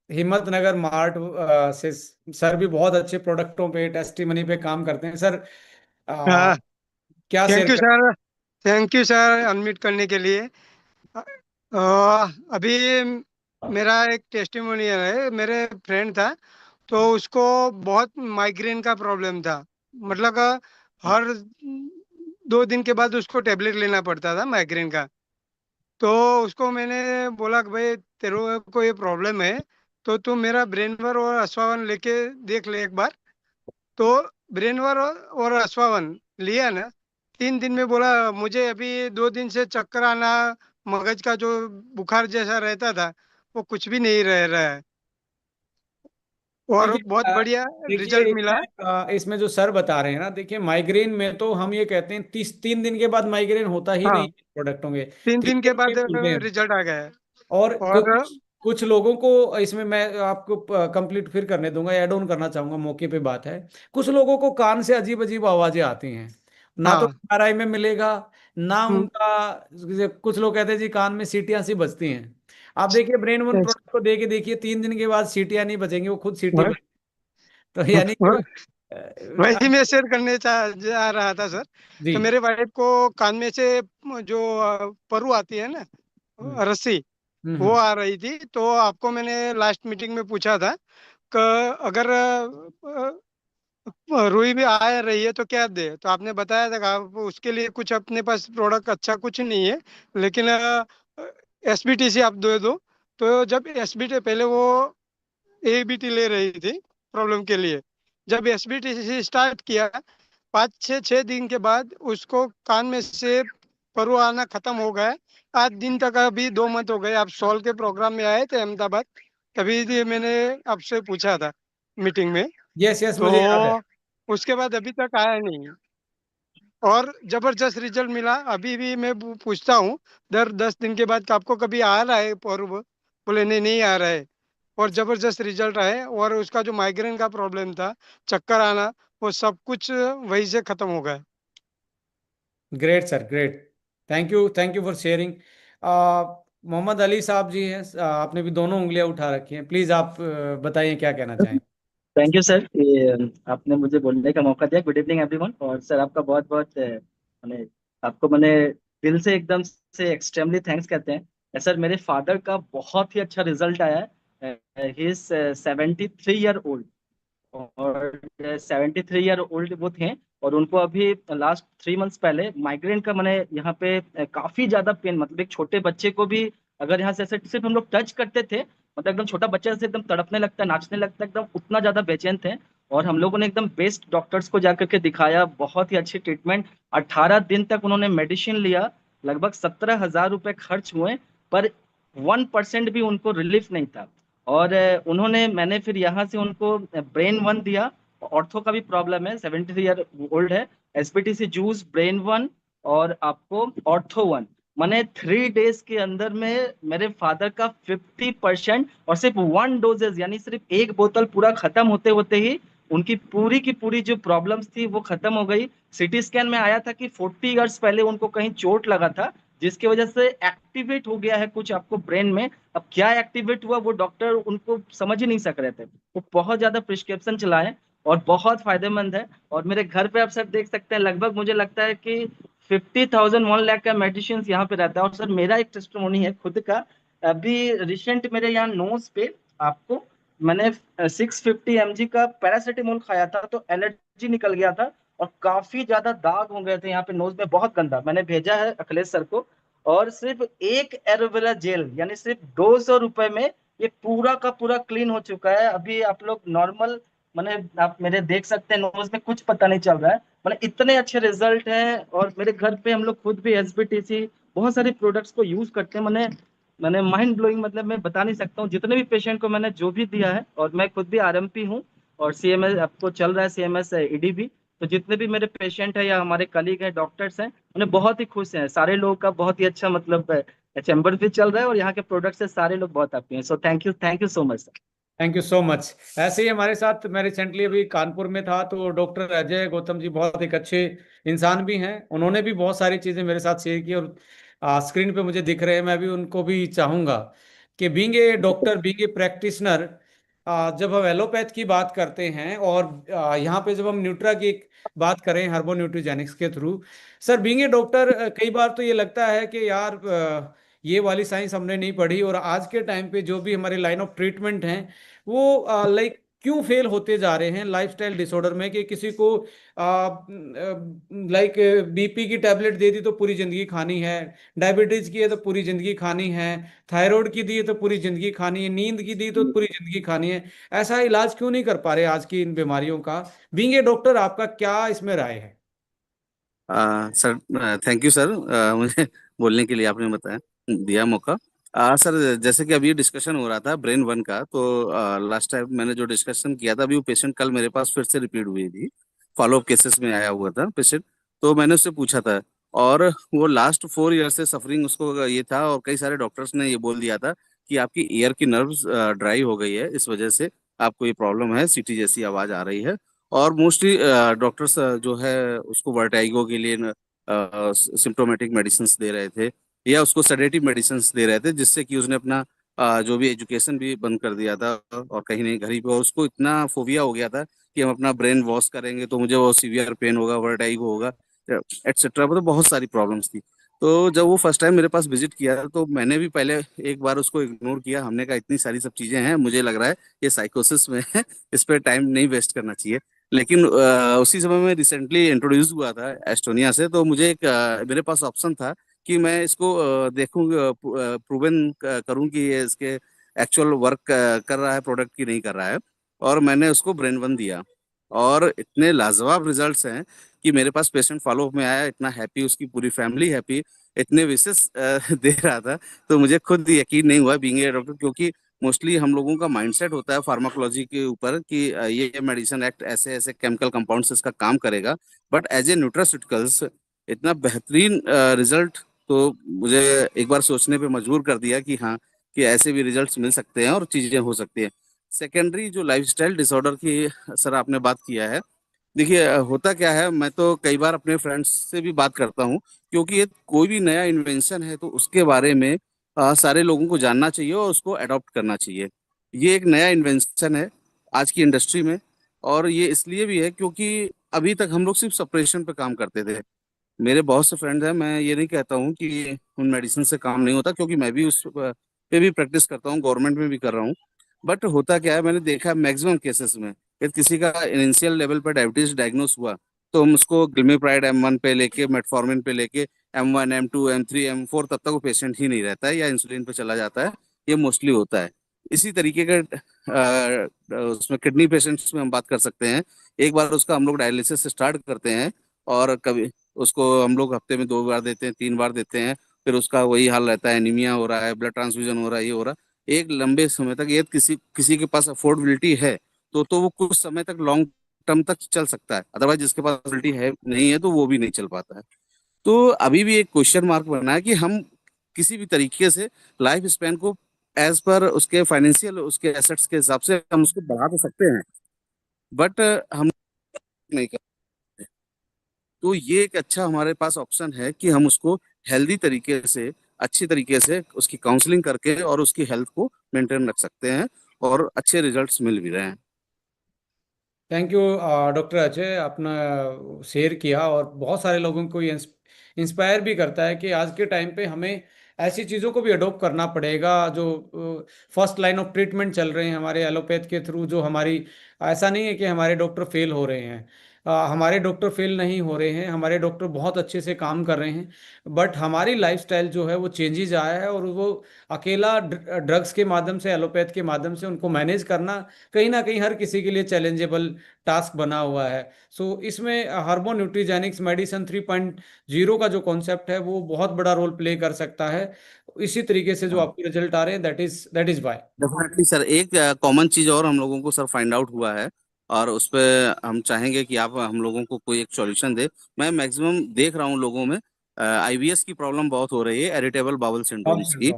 हिम्मत नगर मार्ट से सर भी बहुत अच्छे प्रोडक्टों पे, टेस्टिमनी पे काम करते हैं सर। हाँ, क्या थैंक शेयर यू कर। Sir. Thank you sir unmute करने के लिए। अभी मेरा एक टेस्टिमोनियल है, मेरे फ्रेंड था, तो उसको बहुत माइग्रेन का प्रॉब्लम था। मतलब हर 2 दिन के बाद उसको टेबलेट लेना पड़ता था माइग्रेन का। तो उसको मैंने बोला कि भाई तेरे को ये प्रॉब्लम है, तो तू मेरा ब्रेनवर और अश्वावन लेके देख ले एक बार। तो ब्रेनवर और अश्वावन लिया ना, 3 दिन में बोला मुझे अभी 2 दिन से चक्कर आना, मगज का जो बुखार जैसा रहता था वो कुछ भी नहीं रह रहा है, और देखिए बहुत बढ़िया देखिए रिजल्ट मिला। इसमें जो सर बता रहे हैं ना, देखिए माइग्रेन में तो हम ये कहते हैं 3 दिन के बाद माइग्रेन होता ही नहीं हाँ, है प्रोडक्टों के। 3 दिन के 3 दिन बाद में होते हैं। रिजल्ट आ गया है। और और कुछ कुछ लोगों को इसमें मैं आपको कंप्लीट फिर करने दूंगा, ऐड ऑन करना चाहूंगा, मौके पे बात है। कुछ लोगों को कान से अजीब अजीब आवाजें आती हैं, ना तो हाँ। MRI में मिलेगा, ना हम्म, उनका। कुछ लोग कहते हैं जी कान में सीटियां सी बजती हैं। आप देखिए ब्रेन वन yes, प्रोडक्ट को दे के देखिए, 3 दिन के बाद सीटियां नहीं बजेंगी, वो खुद सीटी वह- बज। तो यानी कि वह- वही मैं शेयर करने जा रहा था सर। जी। तो मेरे वाइफ को कान में से जो परु आती है ना, हम्म रस्सी, हम्म वो हम्म। आ रही थी। तो आपको मैंने लास्ट मीटिंग में पूछा था कि अगर रुई भी आ रही है तो क्या दे, तो आपने बताया था कि आप उसके लिए कुछ अपने पास प्रोडक्ट अच्छा कुछ नहीं है, लेकिन एसबीटीसी आप दे दो। तो जब एसबीटी पहले वो एबीटी ले रही थी प्रॉब्लम के लिए, जब एसबीटीसी स्टार्ट किया 5-6 दिन के बाद उसको कान में से परु आना खत्म हो गया। आज दिन तक अभी 2 मंथ हो गए। आप सॉल के प्रोग्राम में आए थे अहमदाबाद, तभी ये मैंने आपसे पूछा था मीटिंग में। यस यस, तो मुझे याद है। उसके बाद अभी तक आया नहीं, और जबरदस्त रिजल्ट मिला। अभी भी मैं पूछता हूँ दर 10 दिन के बाद कि आपको कभी आ रहा है परु, बोले नहीं नहीं आ रहा है। और जबरदस्त रिजल्ट आए, और उसका जो माइग्रेन का प्रॉब्लम था, चक्कर आना, वो सब कुछ वहीं से खत्म हो गया। Great sir, great. Thank you for sharing. Mohammad Ali साहब जी हैं, आपने भी दोनों उंगलियां उठा रखी हैं। प्लीज आप बताइए क्या कहना चाहें। थैंक यू सर, ये आपने मुझे बोलने का मौका दिया। Good evening everyone. और सर आपका बहुत बहुत मैंने आपको मैंने दिल से एकदम से एक्सट्रीमली थैंक्स कहते हैं सर। मेरे फादर का बहुत ही अच्छा रिजल्ट आया है। ही इज 73 ईयर ओल्ड, और 73 ईयर ओल्ड वो थे, और उनको अभी लास्ट 3 मंथ्स पहले माइग्रेन का मैंने यहाँ पे काफी ज्यादा पेन, मतलब एक छोटे बच्चे को भी अगर यहाँ से ऐसे सिर्फ हम लोग टच करते थे मतलब एकदम छोटा बच्चा से एकदम तड़पने लगता है, नाचने लगता है, एकदम उतना ज्यादा बेचैन थे। और हम लोगों ने एकदम बेस्ट डॉक्टर्स को जाकर के दिखाया, बहुत ही अच्छी ट्रीटमेंट। 18 दिन तक उन्होंने मेडिसिन लिया, लगभग 17,000 रुपए खर्च हुए, पर 1% भी उनको रिलीफ नहीं था। और मैंने फिर यहाँ से उनको ब्रेन वन दिया। ऑर्थो का भी प्रॉब्लम है, 73 ईयर ओल्ड है। एसबीटीसी जूस, ब्रेन वन और आपको ऑर्थो वन, मैंने 3 डेज के अंदर में मेरे फादर का 50%, और सिर्फ 1 डोजेज यानी सिर्फ एक बोतल पूरा खत्म होते होते ही उनकी पूरी की पूरी जो प्रॉब्लम्स थी वो खत्म हो गई। सिटी स्कैन में आया था कि 40 इयर्स पहले उनको कहीं चोट लगा था, जिसकी वजह से एक्टिवेट हो गया है कुछ आपको ब्रेन में। अब क्या एक्टिवेट हुआ वो डॉक्टर उनको समझ ही नहीं सक रहे थे। वो बहुत ज्यादा प्रिस्क्रिप्शन चलाए और बहुत फायदेमंद है। और मेरे घर पे आप सर देख सकते हैं, लगभग मुझे लगता है कि 50,000 1 लाख का मेडिसिन यहाँ पे रहता है। और सर मेरा एक टेस्टिमोनी है खुद का, अभी रिसेंट मेरे यहाँ नोज पे आपको मैंने 650 mg का पैरासिटामोल खाया था तो एलर्जी निकल गया था, और काफी ज्यादा दाग हो गए थे यहाँ पे नोज में, बहुत गंदा। मैंने भेजा है अखिलेश सर को, और सिर्फ एक एलोवेरा जेल यानी सिर्फ 200 रुपए में ये पूरा का पूरा क्लीन हो चुका है। अभी आप लोग नॉर्मल, मैंने आप मेरे देख सकते हैं नोज में कुछ पता नहीं चल रहा है, मतलब इतने अच्छे रिजल्ट हैं। और मेरे घर पे हम लोग खुद भी एसबीटीसी बहुत सारे प्रोडक्ट्स को यूज करते हैं। मैंने मैंने माइंड ब्लोइंग, मतलब मैं बता नहीं सकता हूँ जितने भी पेशेंट को मैंने जो भी दिया है। और मैं खुद भी आरएमपी हूँ, और सीएमएस आपको चल रहा है, सीएमएस ईडी भी। तो जितने भी मेरे पेशेंट है या हमारे कलीग हैं, डॉक्टर्स हैं, उन्हें बहुत ही खुश हैं। सारे लोगों का बहुत ही अच्छा मतलब चैम्बर भी चल रहा है, और यहाँ के प्रोडक्ट से सारे लोग बहुत हैप्पी हैं। So thank you so much sir. Thank you so much. ऐसे ही हमारे साथ, मैं रिसेंटली अभी कानपुर में था, तो डॉक्टर अजय गौतम जी बहुत एक अच्छे इंसान भी हैं। उन्होंने भी बहुत सारी चीज़ें मेरे साथ शेयर की, और स्क्रीन पे मुझे दिख रहे हैं। मैं भी उनको भी चाहूँगा कि being a doctor, being a practitioner, जब हम एलोपैथ की बात करते हैं, और यहाँ पे जब हम न्यूट्रा की बात करें हर्बो न्यूट्रीजेनिक्स के through, sir being a doctor, कई बार तो ये लगता है कि यार ये वाली साइंस हमने नहीं पढ़ी, और आज के टाइम पे जो भी हमारे लाइन ऑफ ट्रीटमेंट हैं वो लाइक क्यों फेल होते जा रहे हैं लाइफस्टाइल डिसऑर्डर में। कि किसी को लाइक बीपी की टैबलेट दे दी तो पूरी जिंदगी खानी है, डायबिटीज की है तो पूरी जिंदगी खानी है, थायराइड की दी है तो पूरी जिंदगी खानी है, नींद की दी तो पूरी जिंदगी खानी है। ऐसा इलाज क्यों नहीं कर पा रहे आज की इन बीमारियों का? बीइंग ए डॉक्टर, आपका क्या इसमें राय है? सर, थैंक यू सर, मुझे बोलने के लिए आपने बताया, दिया मौका। सर, जैसे कि अभी डिस्कशन हो रहा था ब्रेन वन का, तो लास्ट टाइम मैंने जो डिस्कशन किया था, अभी वो पेशेंट कल मेरे पास फिर से रिपीट हुई थी, फॉलोअप केसेस में आया हुआ था पेशेंट। तो मैंने उससे पूछा था, और वो लास्ट 4 ईयर से सफरिंग उसको ये था, और कई सारे डॉक्टर्स ने ये बोल दिया था कि आपकी ईयर की नर्व्स ड्राई हो गई है, इस वजह से आपको ये प्रॉब्लम है, सीटी जैसी आवाज आ रही है। और मोस्टली डॉक्टर्स जो है उसको वर्टाइगो के लिए सिम्टोमेटिक मेडिसिन दे रहे थे, या उसको सेडेटिव मेडिसिन दे रहे थे, जिससे कि उसने अपना जो भी एजुकेशन भी बंद कर दिया था, और कहीं नहीं घर ही पे उसको इतना फोबिया हो गया था कि हम अपना ब्रेन वॉश करेंगे तो मुझे वो सीवियर पेन होगा, वर्टाइगो होगा, एटसेट्रा। मतलब बहुत सारी प्रॉब्लम्स थी। तो जब वो फर्स्ट टाइम मेरे पास विजिट किया तो मैंने भी पहले एक बार उसको इग्नोर किया। हमने कहा इतनी सारी सब चीजें हैं, मुझे लग रहा है ये साइकोसिस में है, इस पर टाइम नहीं वेस्ट करना चाहिए। लेकिन उसी समय में रिसेंटली इंट्रोड्यूस हुआ था एस्टोनिया से, तो मुझे एक मेरे पास ऑप्शन था कि मैं इसको देखूं, प्रूवन करूं कि ये इसके एक्चुअल वर्क कर रहा है प्रोडक्ट की नहीं कर रहा है। और मैंने उसको ब्रेन वन दिया, और इतने लाजवाब रिजल्ट्स हैं कि मेरे पास पेशेंट फॉलो अप में आया, इतना हैप्पी, उसकी पूरी फैमिली हैप्पी, इतने विशेष दे रहा था। तो मुझे खुद यकीन नहीं हुआ बीइंग ए डॉक्टर, क्योंकि मोस्टली हम लोगों का माइंडसेट होता है फार्माकोलॉजी के ऊपर कि ये मेडिसिन एक्ट ऐसे ऐसे केमिकल कंपाउंड्स इसका काम करेगा। बट एज ए न्यूट्रास्यूटिकल्स इतना बेहतरीन रिजल्ट, तो मुझे एक बार सोचने पे मजबूर कर दिया कि हाँ, कि ऐसे भी रिजल्ट्स मिल सकते हैं और चीजें हो सकती हैं। सेकेंडरी जो लाइफस्टाइल डिसऑर्डर की सर आपने बात किया है, देखिए होता क्या है, मैं तो कई बार अपने फ्रेंड्स से भी बात करता हूँ, क्योंकि ये कोई भी नया इन्वेंशन है तो उसके बारे में सारे लोगों को जानना चाहिए और उसको अडॉप्ट करना चाहिए। ये एक नया इन्वेंशन है आज की इंडस्ट्री में, और ये इसलिए भी है क्योंकि अभी तक हम लोग सिर्फ सप्रेशन पे काम करते थे। मेरे बहुत से फ्रेंड्स हैं, मैं ये नहीं कहता हूँ कि उन मेडिसिन से काम नहीं होता, क्योंकि मैं भी उस पे भी प्रैक्टिस करता हूँ, गवर्नमेंट में भी कर रहा हूँ। बट होता क्या है, मैंने देखा मैक्सिमम केसेस में यदि किसी का इनिशियल लेवल पर डायबिटीज डायग्नोस हुआ, तो हम उसको ग्लिमिप्राइड M1 पे लेके, मेटफॉर्मिन पे लेके M1 M2 M3 M4 तब तक वो पेशेंट ही नहीं रहता है, या इंसुलिन पे चला जाता है। ये मोस्टली होता है। इसी तरीके का उसमें किडनी पेशेंट्स में हम बात कर सकते हैं। एक बार उसका हम लोग डायलिसिस स्टार्ट करते हैं और कभी उसको हम लोग हफ्ते में 2 बार देते हैं, 3 बार देते हैं, फिर उसका वही हाल रहता है, एनीमिया हो रहा है, ब्लड ट्रांसफ्यूजन हो रहा है, ये हो रहा है एक लंबे समय तक। ये किसी किसी के पास अफोर्डेबिलिटी है तो वो कुछ समय तक लॉन्ग टर्म तक चल सकता है, अदरवाइज जिसके पास अफोर्डेबिलिटी है नहीं है तो वो भी नहीं चल पाता है। तो अभी भी एक क्वेश्चन मार्क बना है कि हम किसी भी तरीके से लाइफ स्पैन को एज पर उसके फाइनेंशियल उसके एसेट्स के हिसाब से हम उसको बढ़ा तो सकते हैं, बट हम नहीं कर। तो ये एक अच्छा हमारे पास ऑप्शन है कि हम उसको हेल्दी तरीके से, अच्छी तरीके से उसकी काउंसलिंग करके और उसकी हेल्थ को मेंटेन रख सकते हैं और अच्छे रिजल्ट्स मिल भी रहे हैं। थैंक यू डॉक्टर अजय, आपने शेयर किया और बहुत सारे लोगों को ये इंस्पायर भी करता है कि आज के टाइम पे हमें ऐसी चीज़ों को भी अडॉप्ट करना पड़ेगा जो फर्स्ट लाइन ऑफ ट्रीटमेंट चल रहे हैं हमारे एलोपैथ के थ्रू। जो हमारी, ऐसा नहीं है कि हमारे डॉक्टर फेल हो रहे हैं, हमारे डॉक्टर फेल नहीं हो रहे हैं, हमारे डॉक्टर बहुत अच्छे से काम कर रहे हैं। बट हमारी लाइफस्टाइल जो है वो चेंजेस आया है, और वो अकेला ड्रग्स के माध्यम से, एलोपैथ के माध्यम से उनको मैनेज करना कहीं ना कहीं हर किसी के लिए चैलेंजेबल टास्क बना हुआ है। सो इसमें हार्मो न्यूट्रीजेनिक्स मेडिसिन 3.0 का जो कॉन्सेप्ट है वो बहुत बड़ा रोल प्ले कर सकता है। इसी तरीके से जो आपके रिजल्ट आ रहे हैं, that is why. Definitely sir, एक कॉमन चीज और हम लोगों को सर फाइंड आउट हुआ है और उस पे हम चाहेंगे कि आप हम लोगों को कोई एक सॉल्यूशन दे। मैं मैक्सिमम देख रहा हूँ लोगों में आईबीएस की प्रॉब्लम बहुत हो रही है, इरिटेबल बाउल सिंड्रोम्स की।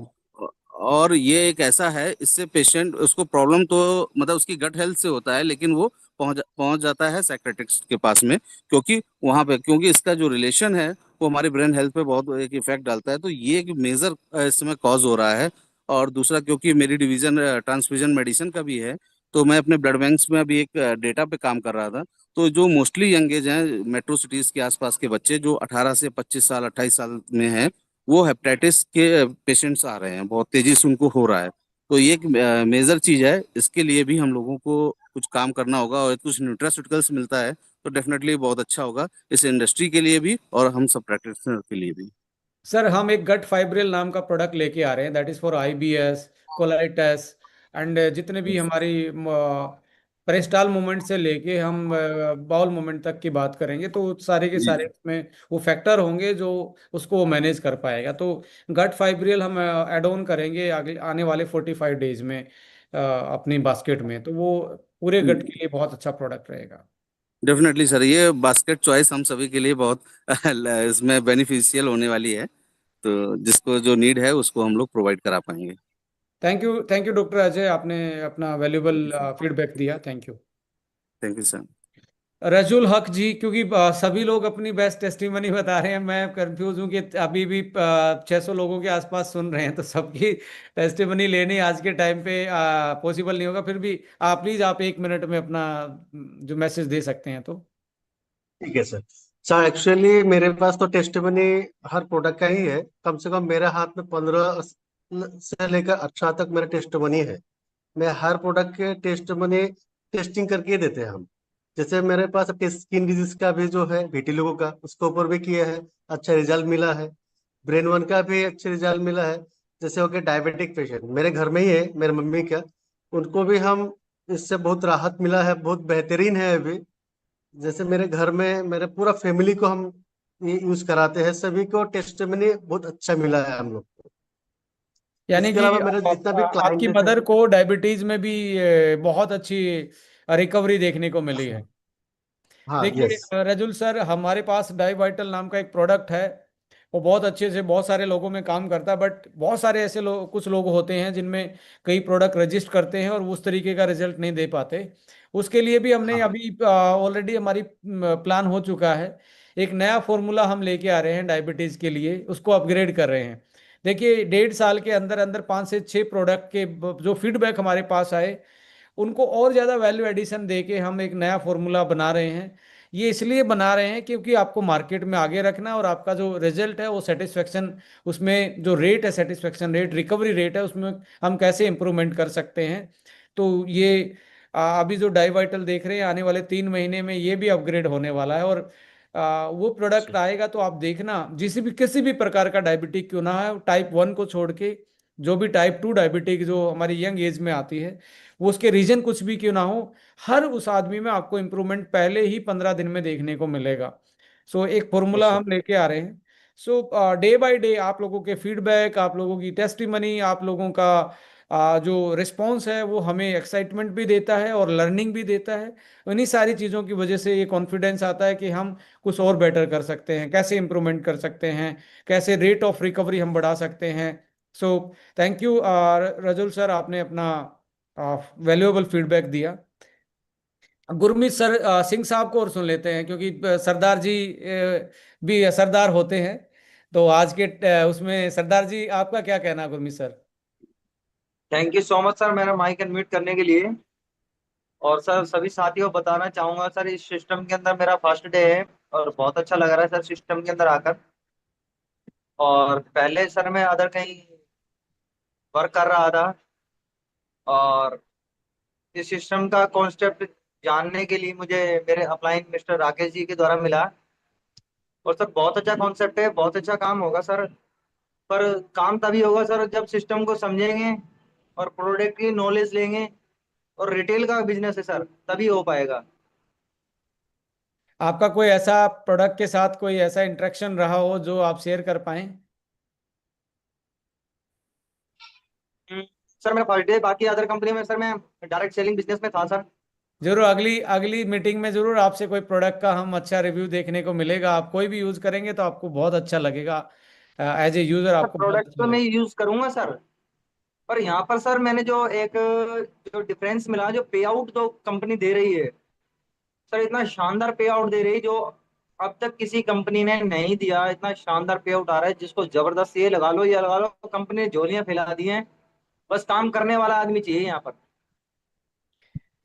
और ये एक ऐसा है, इससे पेशेंट उसको प्रॉब्लम तो मतलब उसकी गट हेल्थ से होता है, लेकिन वो पहुंच जाता है साइकेट्रिस्ट के पास में, क्योंकि वहां पे क्योंकि इसका जो रिलेशन है वो हमारी ब्रेन हेल्थ पे बहुत एक इफेक्ट डालता है। तो ये एक मेजर इस समय कॉज हो रहा है। और दूसरा, क्योंकि मेरी डिवीजन ट्रांसफ्यूजन मेडिसिन का भी है, तो मैं अपने ब्लड बैंक्स में अभी एक डेटा पे काम कर रहा था। तो जो मोस्टली यंग एज हैं, मेट्रो सिटीज के आसपास के बच्चे जो 18 से 25 साल 28 साल में हैं, वो हेपेटाइटिस के पेशेंट्स आ रहे हैं, बहुत तेजी से उनको हो रहा है। तो ये एक मेजर चीज है, इसके लिए भी हम लोगों को कुछ काम करना होगा और कुछ न्यूट्रास्यूटिकल्स मिलता है तो डेफिनेटली बहुत अच्छा होगा इस इंडस्ट्री के लिए भी और हम सब प्रैक्टिशनर के लिए भी। सर, हम एक गट फाइब्रिल नाम का प्रोडक्ट लेके आ रहे हैं, that is for IBS, colitis, and जितने भी हमारी पेरिस्टाल मूवमेंट से लेके हम बाउल मूवमेंट तक की बात करेंगे, तो सारे के जी सारे उसमें वो फैक्टर होंगे जो उसको मैनेज कर पाएगा। तो गट फाइब्रिल हम एड ऑन करेंगे आगे आने वाले 45 डेज में अपनी बास्केट में, तो वो पूरे गट के लिए बहुत अच्छा प्रोडक्ट रहेगा। डेफिनेटली सर, ये बास्केट चॉइस हम सभी के लिए बहुत इसमें बेनिफिशियल होने वाली है। तो जिसको जो नीड है उसको हम लोग प्रोवाइड करा पाएंगे। थैंक यू डॉक्टर अजय, आपने अपना वैल्यूबल फीडबैक दिया, thank you. Thank you sir. Rajul Haq ji, क्योंकि सभी लोग अपनी बेस्ट टेस्टिमनी बता रहे हैं, मैं कंफ्यूज हूँ कि अभी भी 600 लोगों के आसपास सुन रहे हैं, तो सबकी टेस्टिमनी लेनी आज के टाइम पे पॉसिबल नहीं होगा। फिर भी प्लीज आप 1 मिनट में अपना जो मैसेज दे सकते हैं तो। ठीक है सर। सर एक्चुअली मेरे पास तो टेस्टिमनी हर प्रोडक्ट का ही है। कम से कम मेरे हाथ में 15 से लेकर 18 तक मेरा टेस्टिमनी है। मैं हर प्रोडक्ट के टेस्टिमनी टेस्टिंग करके देते हैं हम। जैसे मेरे पास स्किन डिजीज का भी जो है विटिलिगो का, उसके ऊपर भी किया है, अच्छा रिजल्ट मिला है। ब्रेन वन का भी अच्छे रिजल्ट मिला है। जैसे हो गया डायबिटिक पेशेंट, मेरे घर में ही है, मेरे मम्मी का, उनको भी हम इससे बहुत राहत मिला है, बहुत बेहतरीन है अभी। जैसे मेरे घर में मेरे पूरा फैमिली को हम ये यूज कराते हैं, सभी को टेस्टिमनी बहुत अच्छा मिला है हम लोग को। यानी इसके कि अलावा मेरे जितना भी आपकी क्लाइंट है। मदर को डायबिटीज में भी बहुत अच्छी रिकवरी देखने को मिली है। हाँ, देखिए यस। रजुल सर, हमारे पास डाईवाइटल नाम का एक प्रोडक्ट है, वो बहुत अच्छे से बहुत सारे लोगों में काम करता है। बट बहुत सारे ऐसे लोग, कुछ लोग होते हैं जिनमें कई प्रोडक्ट रजिस्टर करते हैं और वो उस तरीके का रिजल्ट नहीं दे पाते। उसके लिए भी हमने हाँ, अभी ऑलरेडी हमारी प्लान हो चुका है। एक नया फॉर्मूला हम लेके आ रहे हैं डायबिटीज़ के लिए, उसको अपग्रेड कर रहे हैं। देखिए 1.5 साल के अंदर अंदर 5 से 6 प्रोडक्ट के जो फीडबैक हमारे पास आए, उनको और ज़्यादा वैल्यू एडिशन दे के हम एक नया फॉर्मूला बना रहे हैं। ये इसलिए बना रहे हैं क्योंकि आपको मार्केट में आगे रखना है, और आपका जो रिजल्ट है वो सेटिस्फेक्शन, उसमें जो रेट है, सेटिस्फेक्शन रेट, रिकवरी रेट है, उसमें हम कैसे इंप्रूवमेंट कर सकते हैं। तो ये अभी जो डाईवाइटल देख रहे हैं, आने वाले 3 महीने में ये भी अपग्रेड होने वाला है। और वो प्रोडक्ट आएगा तो आप देखना, जिस भी किसी भी प्रकार का डायबिटिक क्यों ना है, टाइप 1 को छोड़ के जो भी टाइप 2 डायबिटिक जो हमारी यंग एज में आती है, वो उसके रीजन कुछ भी क्यों ना हो, हर उस आदमी में आपको इम्प्रूवमेंट पहले ही 15 दिन में देखने को मिलेगा। सो एक फॉर्मूला हम लेके आ रहे हैं। सो डे बाय डे आप लोगों के फीडबैक, आप लोगों की टेस्टिमनी, आप लोगों का जो रिस्पॉन्स है वो हमें एक्साइटमेंट भी देता है और लर्निंग भी देता है। उन्हीं सारी चीज़ों की वजह से ये कॉन्फिडेंस आता है कि हम कुछ और बेटर कर सकते हैं, कैसे इम्प्रूवमेंट कर सकते हैं, कैसे रेट ऑफ रिकवरी हम बढ़ा सकते हैं। सो थैंक यू रजुल सर, आपने अपना वैल्यूएबल फीडबैक दिया। गुरमीत सर सिंह साहब को और सुन लेते हैं, क्योंकि सरदार जी भी सरदार होते हैं। तो आज के उसमें सरदार जी आपका क्या कहना है Gurmeet sir? Thank you so much sir मेरा माइक अनम्यूट करने के लिए। और सर सभी साथियों को बताना चाहूंगा सर, इस सिस्टम के अंदर मेरा फर्स्ट डे है और बहुत अच्छा लग रहा है सर सिस्टम के अंदर आकर। और पहले सर मैं अदर कहीं वर्क कर रहा था, और इस सिस्टम का कॉन्सेप्ट जानने के लिए मुझे मेरे अपलाइन मिस्टर राकेश जी के द्वारा मिला। और सर बहुत अच्छा कॉन्सेप्ट है, बहुत अच्छा काम होगा सर। पर काम तभी होगा सर जब सिस्टम को समझेंगे और प्रोडक्ट की नॉलेज लेंगे, और रिटेल का बिजनेस है सर, तभी हो पाएगा। आपका कोई ऐसा प्रोडक्ट के साथ कोई ऐसा इंटरेक्शन रहा हो जो आप शेयर कर पाएं? सर मेरा फर्स्ट डे, बाकी अदर कंपनी में सर मैं डायरेक्ट सेलिंग बिजनेस में था सर। जरूर अगली अगली मीटिंग में जरूर आपसे कोई प्रोडक्ट का हम अच्छा रिव्यू देखने को मिलेगा। आप कोई भी यूज करेंगे तो आपको बहुत अच्छा लगेगा, एज ए यूजर सर आपको बहुत प्रोडक्ट अच्छा तो मैं लगेगा। यूज करूंगा सर, पर यहाँ पर सर मैंने जो डिफरेंस मिला, जो पे आउट जो कंपनी दे रही है सर, इतना शानदार पे आउट दे रही है जो अब तक किसी कंपनी ने नहीं दिया। इतना शानदार पे आउट आ रहा है जिसको जबरदस्त ये लगा लो, ये लगा लो, कंपनी ने झोलियां फैला दी हैं। बस काम करने वाला आदमी चाहिए यहाँ पर।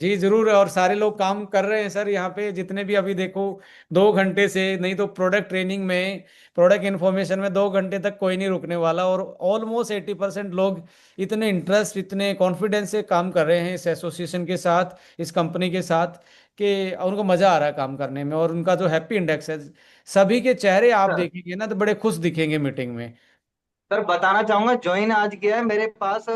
जी जरूर, और सारे लोग काम कर रहे हैं सर यहाँ पे, जितने भी अभी देखो 2 घंटे से, नहीं तो प्रोडक्ट ट्रेनिंग में, प्रोडक्ट इन्फॉर्मेशन में 2 घंटे तक कोई नहीं रुकने वाला। और ऑलमोस्ट 80% लोग इतने इंटरेस्ट, इतने कॉन्फिडेंस से काम कर रहे हैं इस एसोसिएशन के साथ, इस कंपनी के साथ, कि उनको मजा आ रहा है काम करने में। और उनका जो हैप्पी इंडेक्स है, सभी के चेहरे आप सर देखेंगे ना तो बड़े खुश दिखेंगे मीटिंग में। सर बताना चाहूंगा, ज्वाइन आज किया है मेरे पास।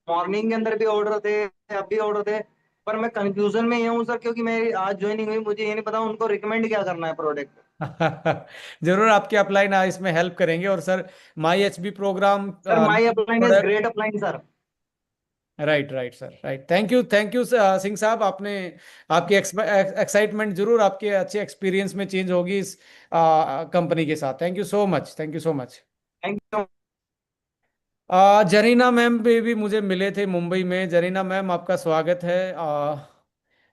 मॉर्निंग के अंदर भी ऑर्डर थे, अब भी ऑर्डर थे। पर मैं कंफ्यूजन में ये हूँ सर, क्योंकि मेरी आज ज्वाइनिंग हुई, मुझे ये नहीं पता उनको रिकमेंड क्या करना है प्रोडक्ट। जरूर आपके अपलाइन इसमें हेल्प करेंगे। और sir my HB program, sir my upline is great upline sir. Right right sir, right. Thank you Singh साहब, आपने, आपकी एक्साइटमेंट जरूर आपके अच्छे एक्सपीरियंस में चेंज होगी इस कंपनी के साथ। Thank you so much, thank you so much. Thank you. Zarina ma'am भी मुझे मिले थे मुंबई में। जरीना मैम आपका स्वागत है।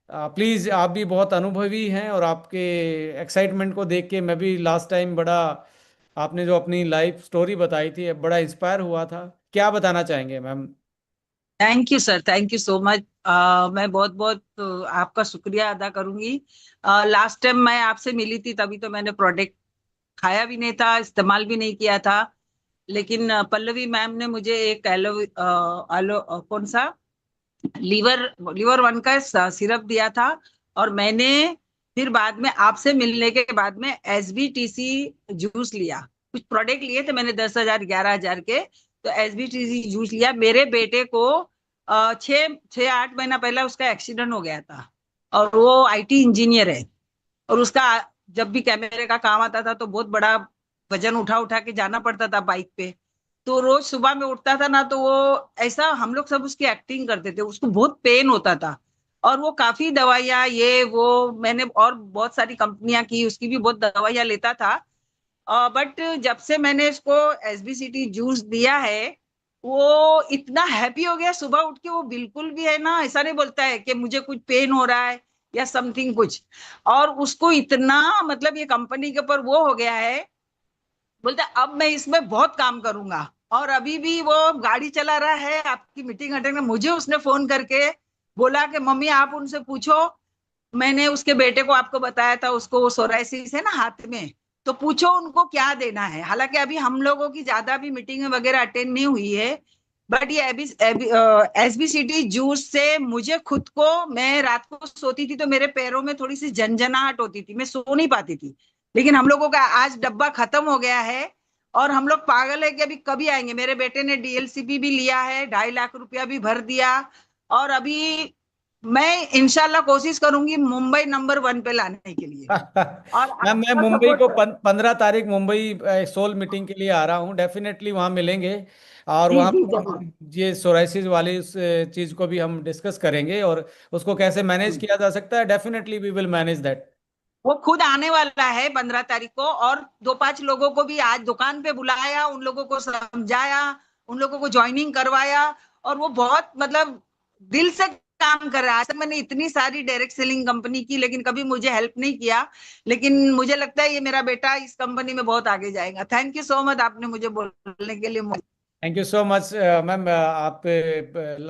प्लीज़, आप भी बहुत अनुभवी हैं, और आपके एक्साइटमेंट को देख के मैं भी लास्ट टाइम बड़ा, आपने जो अपनी लाइफ स्टोरी बताई थी, बड़ा इंस्पायर हुआ था। क्या बताना चाहेंगे ma'am? Thank you sir, thank you so much. मैं बहुत बहुत आपका शुक्रिया अदा करूंगी। लास्ट टाइम मैं आपसे मिली थी तभी तो मैंने प्रोडक्ट खाया भी नहीं था, इस्तेमाल भी नहीं किया था। लेकिन पल्लवी मैम ने मुझे एक कौन सा लीवर वन का सिरप दिया था, और मैंने फिर बाद में आपसे मिलने के बाद में SBTC जूस लिया। कुछ प्रोडक्ट लिए थे मैंने 10,000 11,000 के, तो SBTC जूस लिया। मेरे बेटे को 6-8 महीना पहले उसका एक्सीडेंट हो गया था, और वो IT इंजीनियर है, और उसका जब भी कैमरे का काम आता था तो बहुत बड़ा वजन उठा उठा के जाना पड़ता था बाइक पे। तो रोज सुबह में उठता था ना, तो वो ऐसा, हम लोग सब उसकी एक्टिंग करते थे, उसको बहुत पेन होता था। और वो काफी दवाइयाँ ये वो मैंने और बहुत सारी कंपनियां की, उसकी भी बहुत दवाइयाँ लेता था। बट जब से मैंने इसको SBCT जूस दिया है, वो इतना हैप्पी हो गया। सुबह उठ के वो बिल्कुल भी है ना, ऐसा नहीं बोलता है कि मुझे कुछ पेन हो रहा है या समथिंग कुछ। और उसको इतना, मतलब ये कंपनी के ऊपर वो हो गया है, बोलते अब मैं इसमें बहुत काम करूंगा। और अभी भी वो गाड़ी चला रहा है, आपकी मीटिंग अटेंड कर, मुझे उसने फोन करके बोला कि मम्मी आप उनसे पूछो, मैंने उसके बेटे को आपको बताया था, उसको वो सोराइसिस है ना हाथ में, तो पूछो उनको क्या देना है। हालांकि अभी हम लोगों की ज्यादा भी मीटिंग वगैरह अटेंड नहीं हुई है, बट ये SBCT जूस से मुझे खुद को, मैं रात को सोती थी तो मेरे पैरों में थोड़ी सी झंझनाहट होती थी, मैं सो नहीं पाती थी। लेकिन हम लोगों का आज डब्बा खत्म हो गया है, और हम लोग पागल है कि अभी कभी आएंगे। मेरे बेटे ने डीएलसीपी भी लिया है, 2.5 लाख रुपया भी भर दिया, और अभी मैं इंशाल्लाह कोशिश करूंगी मुंबई नंबर 1 पे लाने के लिए। और मैम मैं आपका मुंबई को सपोर्ट 15 तारीख मुंबई सोल मीटिंग के लिए आ रहा हूँ, डेफिनेटली वहाँ मिलेंगे और जी वहाँ जी पे जरूर। हम ये सोराइसिस वाली उस चीज़ को भी हम डिस्कस करेंगे और उसको कैसे मैनेज किया जा सकता है। Definitely we will manage that. वो खुद आने वाला है 15 तारीख को, और 2-5 लोगों को भी आज दुकान पे बुलाया, उन लोगों को समझाया, उन लोगों को ज्वाइनिंग करवाया, और वो बहुत मतलब दिल से काम कर रहा है। आज तक मैंने इतनी सारी डायरेक्ट सेलिंग कंपनी की, लेकिन कभी मुझे हेल्प नहीं किया, लेकिन मुझे लगता है ये मेरा बेटा इस कंपनी में बहुत आगे जाएगा। थैंक यू सो मच आपने मुझे बोलने के लिए। Thank you so much ma'am.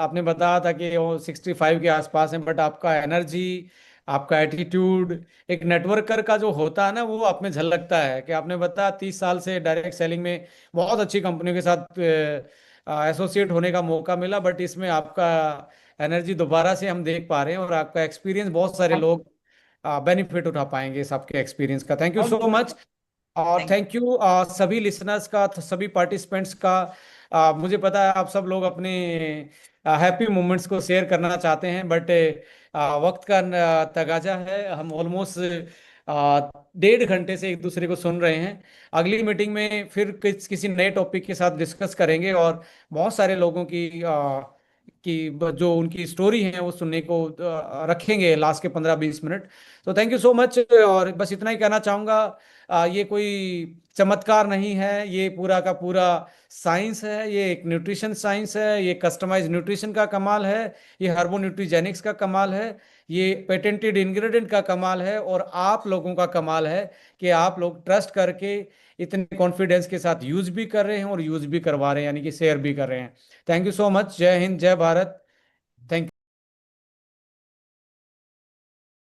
आपने बताया था कि वो 65 के आसपास हैं, बट आपका एनर्जी, आपका एटीट्यूड, एक नेटवर्कर का जो होता है ना, वो आप में झलकता है। कि आपने बताया 30 साल से डायरेक्ट सेलिंग में बहुत अच्छी कंपनियों के साथ एसोसिएट होने का मौका मिला, बट इसमें आपका एनर्जी दोबारा से हम देख पा रहे हैं और आपका एक्सपीरियंस, बहुत सारे लोग बेनिफिट उठा पाएंगे इस आपके एक्सपीरियंस का। Thank you thank so you. Much. और थैंक यू सभी लिसनर्स का, सभी पार्टिसिपेंट्स का। मुझे पता है आप सब लोग अपने हैप्पी मोमेंट्स को शेयर करना चाहते हैं, बट वक्त का तगाजा है। हम ऑलमोस्ट 1.5 घंटे से एक दूसरे को सुन रहे हैं। अगली मीटिंग में फिर किसी नए टॉपिक के साथ डिस्कस करेंगे और बहुत सारे लोगों की जो उनकी स्टोरी है वो सुनने को रखेंगे लास्ट के 15-20 मिनट। तो थैंक यू सो मच। और बस इतना ही कहना चाहूँगा, ये कोई चमत्कार नहीं है, ये पूरा का पूरा साइंस है। ये एक न्यूट्रिशन साइंस है, ये कस्टमाइज न्यूट्रिशन का कमाल है, ये हार्बो न्यूट्रीजेनिक्स का कमाल है, ये पेटेंटेड इंग्रेडिएंट का कमाल है, और आप लोगों का कमाल है कि आप लोग ट्रस्ट करके इतने कॉन्फिडेंस के साथ यूज भी कर रहे हैं और यूज भी करवा रहे हैं, यानी कि शेयर भी कर रहे हैं। Thank you so much. जय हिंद, जय भारत। थैंक